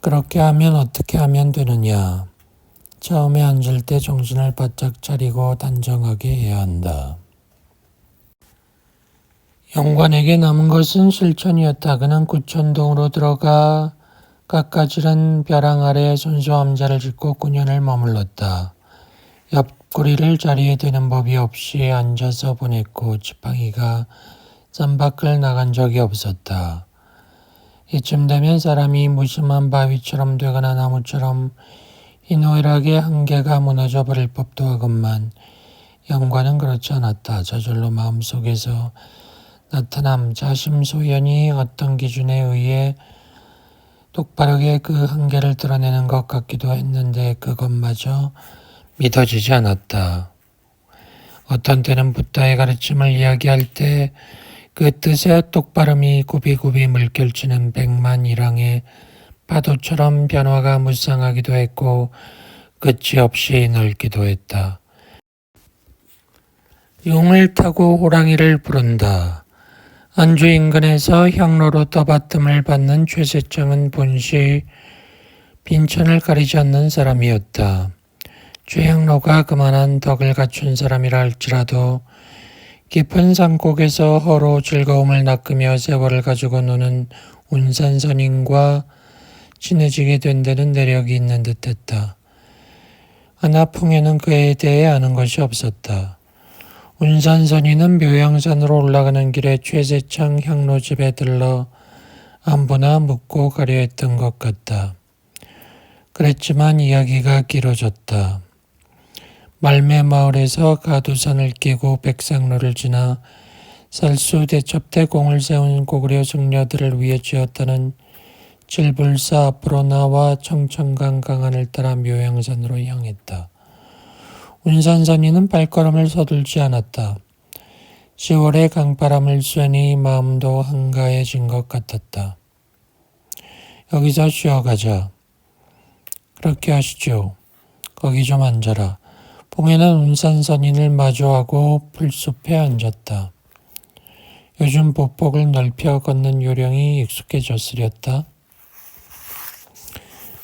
그렇게 하면 어떻게 하면 되느냐? 처음에 앉을 때 정신을 바짝 차리고 단정하게 해야 한다. 영관에게 남은 것은 실천이었다. 그는 구천동으로 들어가 깎아지른 벼랑 아래 손수암자를 짓고 9년을 머물렀다. 옆구리를 자리에 대는 법이 없이 앉아서 보냈고 지팡이가 쌈밖을 나간 적이 없었다. 이쯤 되면 사람이 무심한 바위처럼 되거나 나무처럼 희노애락의 한계가 무너져 버릴 법도 하건만 영관은 그렇지 않았다. 저절로 마음속에서 나타남 자심소연이 어떤 기준에 의해 똑바르게 그 한계를 드러내는 것 같기도 했는데 그것마저 믿어지지 않았다. 어떤 때는 붓다의 가르침을 이야기할 때 그 뜻의 똑바름이 굽이굽이 물결치는 백만일항의 파도처럼 변화가 무쌍하기도 했고 끝이 없이 넓기도 했다. 용을 타고 호랑이를 부른다. 안주 인근에서 향로로 떠받침을 받는 최세창은 본시 빈천을 가리지 않는 사람이었다. 최향로가 그만한 덕을 갖춘 사람이라 할지라도 깊은 산골에서 허로 즐거움을 낚으며 세월을 가지고 노는 운산선인과 친해지게 된 데는 내력이 있는 듯했다. 하나풍에는 그에 대해 아는 것이 없었다. 운산선인은 묘양산으로 올라가는 길에 최세창 향로집에 들러 안부나 묻고 가려 했던 것 같다. 그랬지만 이야기가 길어졌다. 말매 마을에서 가두산을 끼고 백상로를 지나 살수 대첩대 공을 세운 고구려 승려들을 위해 지었다는 질불사 앞으로 나와 청천강 강안을 따라 묘양산으로 향했다. 운산선인은 발걸음을 서둘지 않았다. 10월의 강바람을 쐬니 마음도 한가해진 것 같았다. 여기서 쉬어가자. 그렇게 하시죠. 거기 좀 앉아라. 봉에는 운산선인을 마주하고 풀숲에 앉았다. 요즘 보폭을 넓혀 걷는 요령이 익숙해졌으렸다.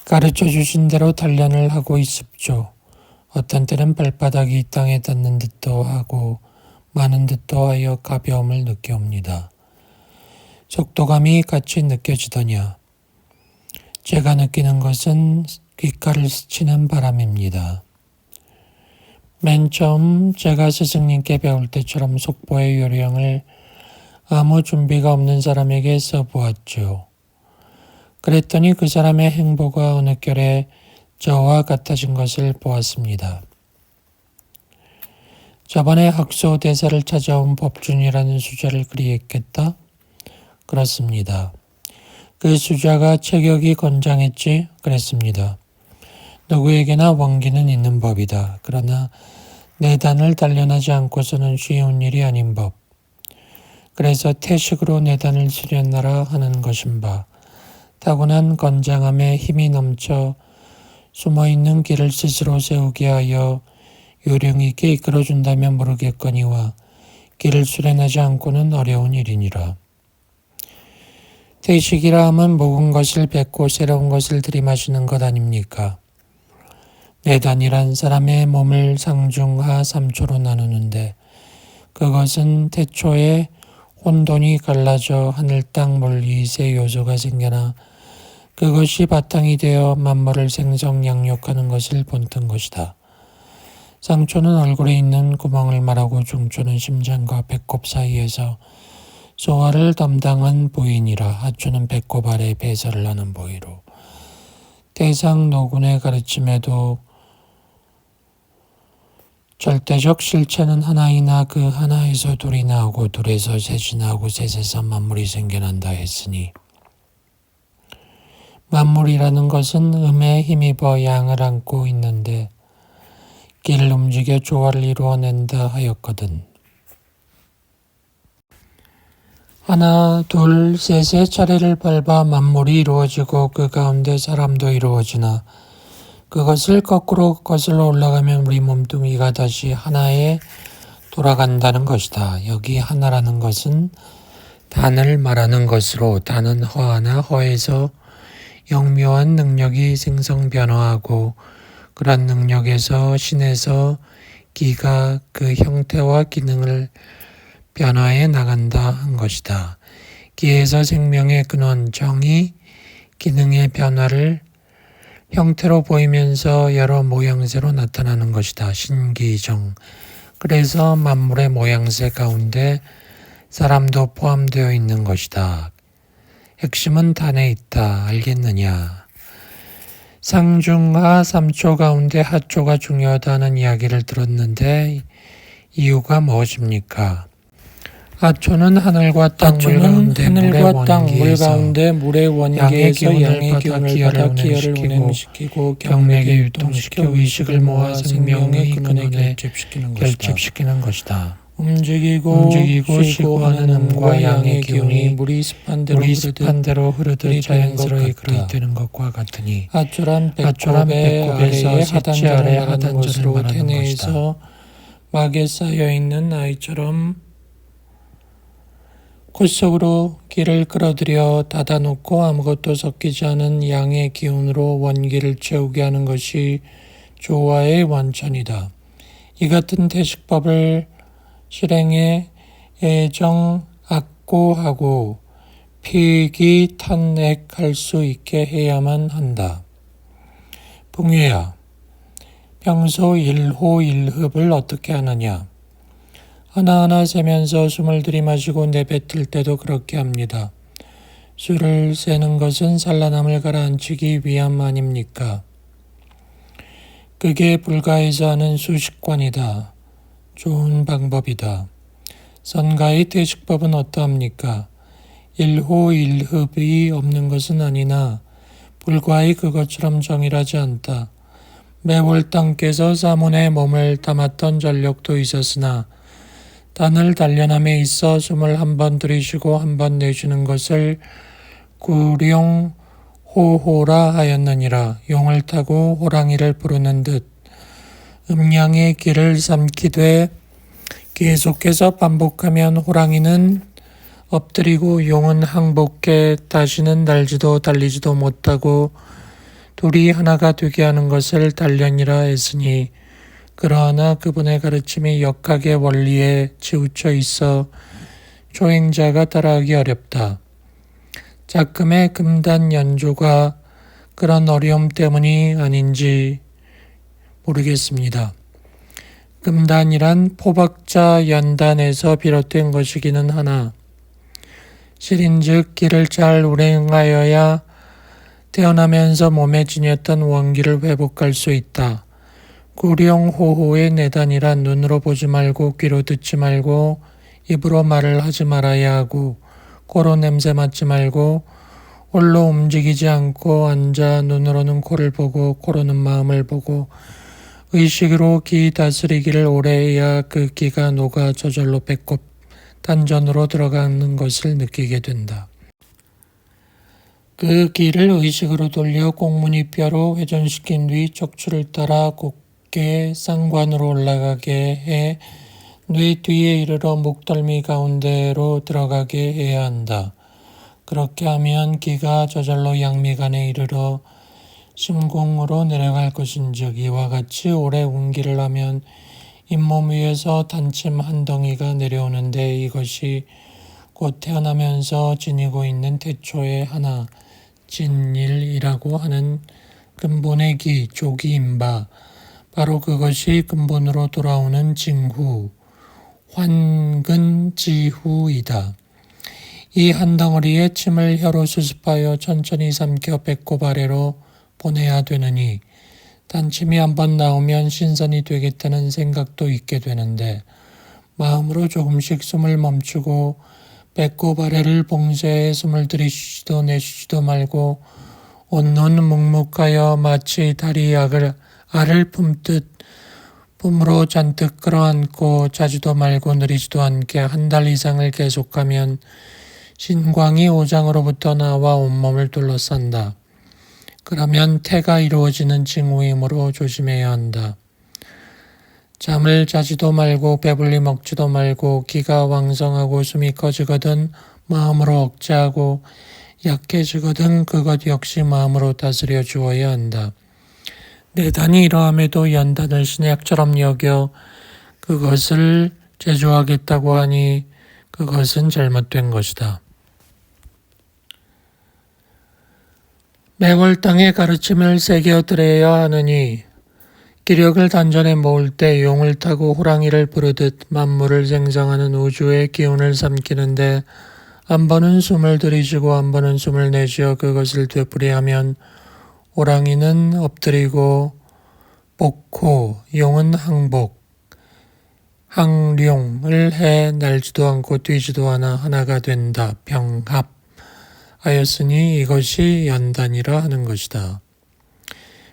가르쳐 주신 대로 단련을 하고 있습죠. 어떤 때는 발바닥이 땅에 닿는 듯도 하고 많은 듯도 하여 가벼움을 느껴옵니다. 속도감이 같이 느껴지더냐. 제가 느끼는 것은 귓가를 스치는 바람입니다. 맨 처음 제가 스승님께 배울 때처럼 속보의 요령을 아무 준비가 없는 사람에게 써보았죠. 그랬더니 그 사람의 행보가 어느 결에 저와 같아진 것을 보았습니다. 저번에 학소 대사를 찾아온 법준이라는 수자를 그리했겠다? 그렇습니다. 그 수자가 체격이 건장했지? 그랬습니다. 누구에게나 원기는 있는 법이다. 그러나 내단을 단련하지 않고서는 쉬운 일이 아닌 법. 그래서 태식으로 내단을 수련하라 하는 것인 바, 타고난 건장함에 힘이 넘쳐 숨어있는 길을 스스로 세우게 하여 요령 있게 이끌어준다면 모르겠거니와 길을 수련하지 않고는 어려운 일이니라. 태식이라 함은 묵은 것을 뱉고 새로운 것을 들이마시는 것 아닙니까? 내단이란 사람의 몸을 상중하 3초로 나누는데 그것은 태초에 혼돈이 갈라져 하늘 땅 멀리 세 요소가 생겨나 그것이 바탕이 되어 만물을 생성양육하는 것을 본뜬 것이다. 상초는 얼굴에 있는 구멍을 말하고 중초는 심장과 배꼽 사이에서 소화를 담당한 부위니라. 하초는 배꼽 아래 배설을 하는 부위로. 대상 노군의 가르침에도 절대적 실체는 하나이나 그 하나에서 둘이 나오고 둘에서 셋이 나오고 셋에서 만물이 생겨난다 했으니 만물이라는 것은 음에 힘입어 양을 안고 있는데 길을 움직여 조화를 이루어낸다 하였거든. 하나, 둘, 셋의 차례를 밟아 만물이 이루어지고 그 가운데 사람도 이루어지나 그것을 거꾸로 거슬러 올라가면 우리 몸뚱이가 다시 하나에 돌아간다는 것이다. 여기 하나라는 것은 단을 말하는 것으로 단은 허하나 허에서 영묘한 능력이 생성 변화하고 그런 능력에서 신에서 기가 그 형태와 기능을 변화해 나간다 한 것이다. 기에서 생명의 근원 정이 기능의 변화를 형태로 보이면서 여러 모양새로 나타나는 것이다. 신기정. 그래서 만물의 모양새 가운데 사람도 포함되어 있는 것이다. 핵심은 단에 있다. 알겠느냐? 상중하 3초 가운데 하초가 중요하다는 이야기를 들었는데 이유가 무엇입니까? 하초는 하늘과 땅 물 가운데 물의 원기에서 양의 기운을 받아 기혈을 운행시키고 경맥에 유통시켜 의식을 모아 생명의 근원에 결집시키는 것이다. 움직이고 쉬고 하는 음과 양의 기운이 물이 습한 대로 흐르듯 자연스레 그렇되는 것과 같으니 하초란 배꼽에서 셋째 아래 하단절을 말하는 것이다. 막에 쌓여있는 아이처럼 콧속으로 기를 끌어들여 닫아놓고 아무것도 섞이지 않은 양의 기운으로 원기를 채우게 하는 것이 조화의 원천이다. 이 같은 태식법을 실행해 애정 악고하고 피기 탄핵할 수 있게 해야만 한다. 붕괴야, 평소 1호 1흡을 어떻게 하느냐? 하나하나 세면서 숨을 들이마시고 내뱉을 때도 그렇게 합니다. 술을 세는 것은 산란함을 가라앉히기 위함 아닙니까? 그게 불가에서 하는 수식관이다. 좋은 방법이다. 선가의 태식법은 어떠합니까? 1호 1흡이 없는 것은 아니나 불가의 그것처럼 정일하지 않다. 매월 땅께서 사문에 몸을 담았던 전력도 있었으나 단을 단련함에 있어 숨을 한 번 들이쉬고 한 번 내쉬는 것을 구룡호호라 하였느니라. 용을 타고 호랑이를 부르는 듯 음양의 길을 삼키되 계속해서 반복하면 호랑이는 엎드리고 용은 항복해 다시는 날지도 달리지도 못하고 둘이 하나가 되게 하는 것을 단련이라 했으니 그러나 그분의 가르침이 역학의 원리에 치우쳐 있어 초행자가 따라하기 어렵다. 작금의 금단 연조가 그런 어려움 때문이 아닌지 모르겠습니다. 금단이란 포박자 연단에서 비롯된 것이기는 하나 실인즉 길을 잘 운행하여야 태어나면서 몸에 지녔던 원기를 회복할 수 있다. 구룡호호의 내단이란 눈으로 보지 말고 귀로 듣지 말고 입으로 말을 하지 말아야 하고 코로 냄새 맡지 말고 홀로 움직이지 않고 앉아 눈으로는 코를 보고 코로는 마음을 보고 의식으로 기 다스리기를 오래 해야 그 기가 녹아 저절로 배꼽 단전으로 들어가는 것을 느끼게 된다. 그 기를 의식으로 돌려 꽁무니뼈로 회전시킨 뒤 척추를 따라 곧게 쌍관으로 올라가게 해 뇌 뒤에 이르러 목덜미 가운데로 들어가게 해야 한다. 그렇게 하면 기가 저절로 양미간에 이르러 심공으로 내려갈 것인즉 이와 같이 오래 운기를 하면 잇몸 위에서 단침 한 덩이가 내려오는데 이것이 곧 태어나면서 지니고 있는 태초의 하나 진일이라고 하는 근본의 기, 조기인바 바로 그것이 근본으로 돌아오는 징후, 환근지후이다. 이 한 덩어리의 침을 혀로 수습하여 천천히 삼켜 배꼽 아래로 보내야 되느니 단침이 한번 나오면 신선이 되겠다는 생각도 있게 되는데 마음으로 조금씩 숨을 멈추고 배꼽 아래를 봉쇄해 숨을 들이쉬지도 내쉬지도 말고 온눈 묵묵하여 마치 다리 알을 품듯 품으로 잔뜩 끌어안고 자지도 말고 느리지도 않게 한 달 이상을 계속하면 신광이 오장으로부터 나와 온몸을 둘러싼다. 그러면 태가 이루어지는 징후이므로 조심해야 한다. 잠을 자지도 말고 배불리 먹지도 말고 기가 왕성하고 숨이 커지거든 마음으로 억제하고 약해지거든 그것 역시 마음으로 다스려 주어야 한다. 내단이 이러함에도 연단을 신약처럼 여겨 그것을 제조하겠다고 하니 그것은 잘못된 것이다. 매월당의 가르침을 새겨들어야 하느니 기력을 단전에 모을 때 용을 타고 호랑이를 부르듯 만물을 생성하는 우주의 기운을 삼키는데 한 번은 숨을 들이쉬고 한 번은 숨을 내쉬어 그것을 되풀이하면 호랑이는 엎드리고 복호, 용은 항복, 항룡을 해 날지도 않고 뛰지도 않아 하나가 된다. 병합 하였으니 이것이 연단이라 하는 것이다.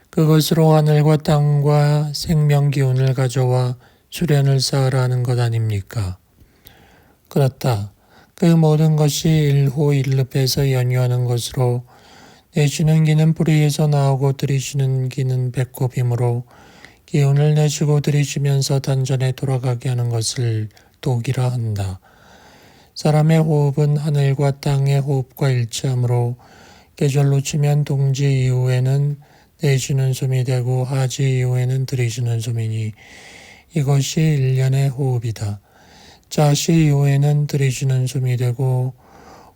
그것으로 하늘과 땅과 생명기운을 가져와 수련을 쌓으라 하는 것 아닙니까? 그렇다. 그 모든 것이 일호일릅에서 연유하는 것으로 내쉬는 기는 뿌리에서 나오고 들이쉬는 기는 배꼽이므로 기운을 내쉬고 들이쉬면서 단전에 돌아가게 하는 것을 독이라 한다. 사람의 호흡은 하늘과 땅의 호흡과 일치하므로 계절로 치면 동지 이후에는 내쉬는 숨이 되고 하지 이후에는 들이쉬는 숨이니 이것이 1년의 호흡이다. 자시 이후에는 들이쉬는 숨이 되고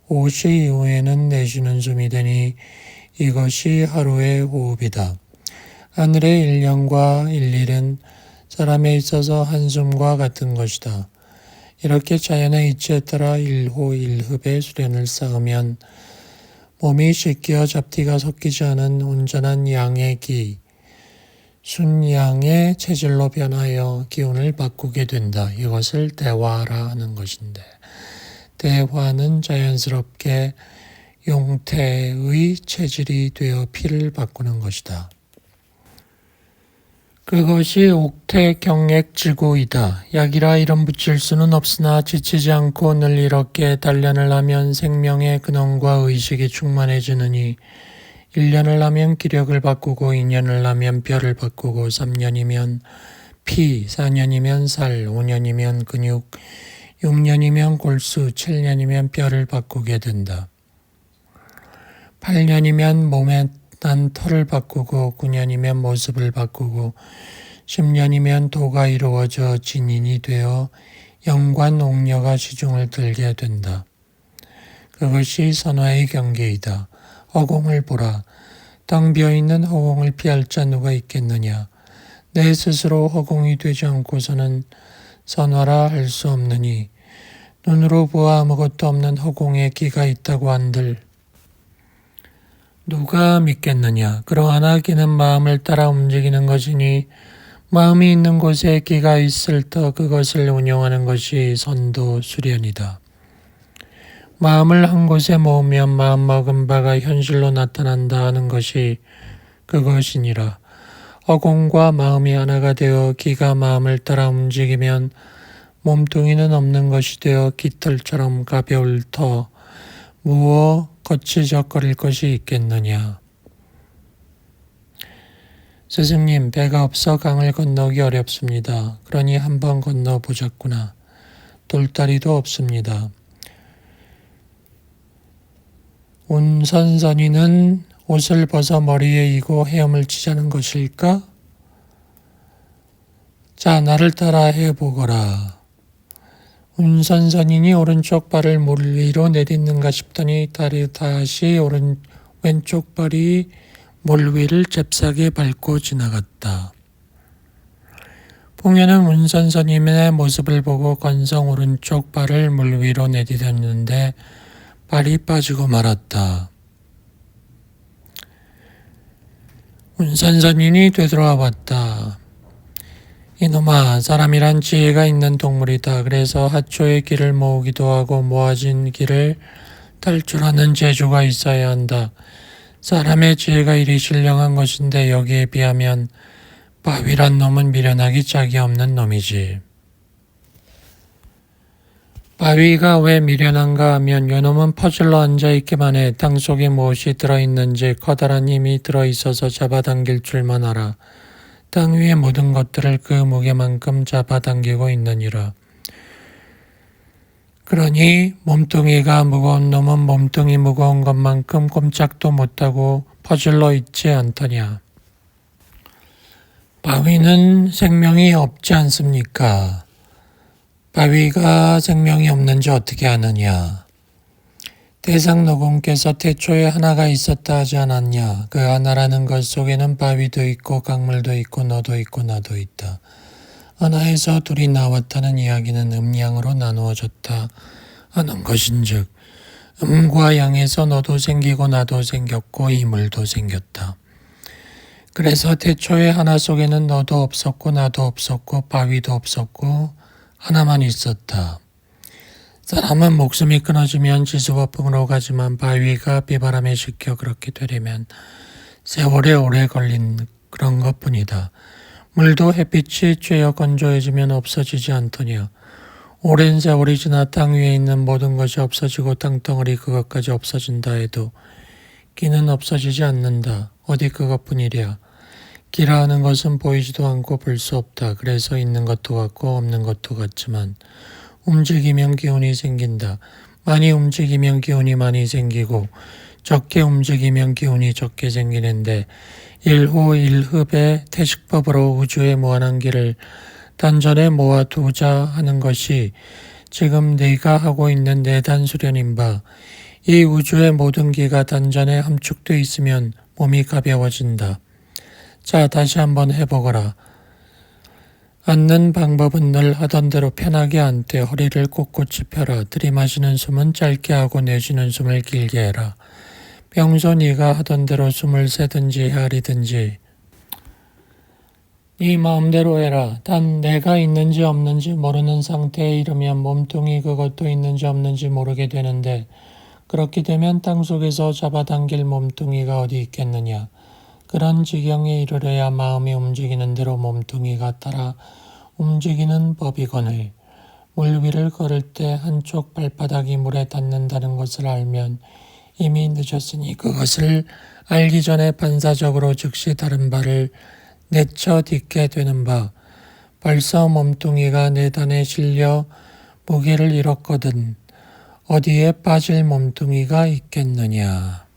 오시 이후에는 내쉬는 숨이 되니 이것이 하루의 호흡이다. 하늘의 1년과 1일은 사람에 있어서 한숨과 같은 것이다. 이렇게 자연의 이치에 따라 일호일흡의 수련을 쌓으면 몸이 씻겨 잡티가 섞이지 않은 온전한 양의 기, 순양의 체질로 변하여 기운을 바꾸게 된다. 이것을 대화라 하는 것인데 대화는 자연스럽게 용태의 체질이 되어 피를 바꾸는 것이다. 그것이 옥태경액지구이다. 약이라 이름 붙일 수는 없으나 지치지 않고 늘 이렇게 단련을 하면 생명의 근원과 의식이 충만해지느니 1년을 하면 기력을 바꾸고 2년을 하면 뼈를 바꾸고 3년이면 피, 4년이면 살, 5년이면 근육, 6년이면 골수, 7년이면 뼈를 바꾸게 된다. 8년이면 몸에 난 털을 바꾸고 9년이면 모습을 바꾸고 10년이면 도가 이루어져 진인이 되어 영관 옥녀가 시중을 들게 된다. 그것이 선화의 경계이다. 허공을 보라. 텅 비어있는 허공을 피할 자 누가 있겠느냐. 내 스스로 허공이 되지 않고서는 선화라 할 수 없느니 눈으로 보아 아무것도 없는 허공에 기가 있다고 한들 누가 믿겠느냐. 그러하나 기는 마음을 따라 움직이는 것이니 마음이 있는 곳에 기가 있을 터 그것을 운용하는 것이 선도 수련이다. 마음을 한 곳에 모으면 마음먹은 바가 현실로 나타난다 하는 것이 그것이니라. 허공과 마음이 하나가 되어 기가 마음을 따라 움직이면 몸뚱이는 없는 것이 되어 깃털처럼 가벼울 터 무어 거치적거릴 것이 있겠느냐. 스승님, 배가 없어 강을 건너기 어렵습니다. 그러니 한번 건너보자꾸나. 돌다리도 없습니다. 운선선이는 옷을 벗어 머리에 이고 헤엄을 치자는 것일까? 자, 나를 따라 해보거라. 운선선인이 오른쪽 발을 물 위로 내딛는가 싶더니 다시 왼쪽 발이 물 위를 잽싸게 밟고 지나갔다. 풍녀는 운선선님의 모습을 보고 건성 오른쪽 발을 물 위로 내딛었는데 발이 빠지고 말았다. 운선선인이 되돌아 봤다. 이놈아, 사람이란 지혜가 있는 동물이다. 그래서 하초의 길을 모으기도 하고 모아진 길을 탈 줄 아는 재주가 있어야 한다. 사람의 지혜가 이리 신령한 것인데 여기에 비하면 바위란 놈은 미련하기 짝이 없는 놈이지. 바위가 왜 미련한가 하면 요놈은 퍼즐로 앉아있기만 해. 땅속에 무엇이 들어있는지 커다란 힘이 들어있어서 잡아당길 줄만 알아. 땅 위의 모든 것들을 그 무게만큼 잡아당기고 있느니라. 그러니 몸뚱이가 무거운 놈은 몸뚱이 무거운 것만큼 꼼짝도 못하고 퍼즐로 있지 않더냐. 바위는 생명이 없지 않습니까? 바위가 생명이 없는지 어떻게 아느냐. 대상노공께서 태초에 하나가 있었다 하지 않았냐. 그 하나라는 것 속에는 바위도 있고 강물도 있고 너도 있고 나도 있다. 하나에서 둘이 나왔다는 이야기는 음양으로 나누어졌다 하는 것인즉 음과 양에서 너도 생기고 나도 생겼고 이물도 생겼다. 그래서 태초에 하나 속에는 너도 없었고 나도 없었고 바위도 없었고 하나만 있었다. 사람은 목숨이 끊어지면 지수법흥으로 가지만 바위가 비바람에 식혀 그렇게 되려면 세월에 오래 걸린 그런 것뿐이다. 물도 햇빛이 쬐어 건조해지면 없어지지 않더냐. 오랜 세월이 지나 땅 위에 있는 모든 것이 없어지고 땅덩어리 그것까지 없어진다 해도 기는 없어지지 않는다. 어디 그것뿐이랴. 기라 하는 것은 보이지도 않고 볼 수 없다. 그래서 있는 것도 같고 없는 것도 같지만 움직이면 기운이 생긴다. 많이 움직이면 기운이 많이 생기고 적게 움직이면 기운이 적게 생기는데 일호 일흡의 태식법으로 우주의 무한한 기를 단전에 모아두자 하는 것이 지금 네가 하고 있는 내단수련인 바, 이 우주의 모든 기가 단전에 함축되어 있으면 몸이 가벼워진다. 자, 다시 한번 해보거라. 앉는 방법은 늘 하던 대로 편하게 앉되 허리를 꼿꼿이 펴라. 들이마시는 숨은 짧게 하고 내쉬는 숨을 길게 해라. 평소 네가 하던 대로 숨을 새든지 헤아리든지 네 마음대로 해라. 단 내가 있는지 없는지 모르는 상태에 이르면 몸뚱이 그것도 있는지 없는지 모르게 되는데 그렇게 되면 땅속에서 잡아당길 몸뚱이가 어디 있겠느냐. 그런 지경에 이르러야 마음이 움직이는 대로 몸뚱이가 따라 움직이는 법이거늘 물 위를 걸을 때 한쪽 발바닥이 물에 닿는다는 것을 알면 이미 늦었으니 그것을 알기 전에 반사적으로 즉시 다른 발을 내쳐딛게 되는 바 벌써 몸뚱이가 내 단에 실려 무게를 잃었거든 어디에 빠질 몸뚱이가 있겠느냐.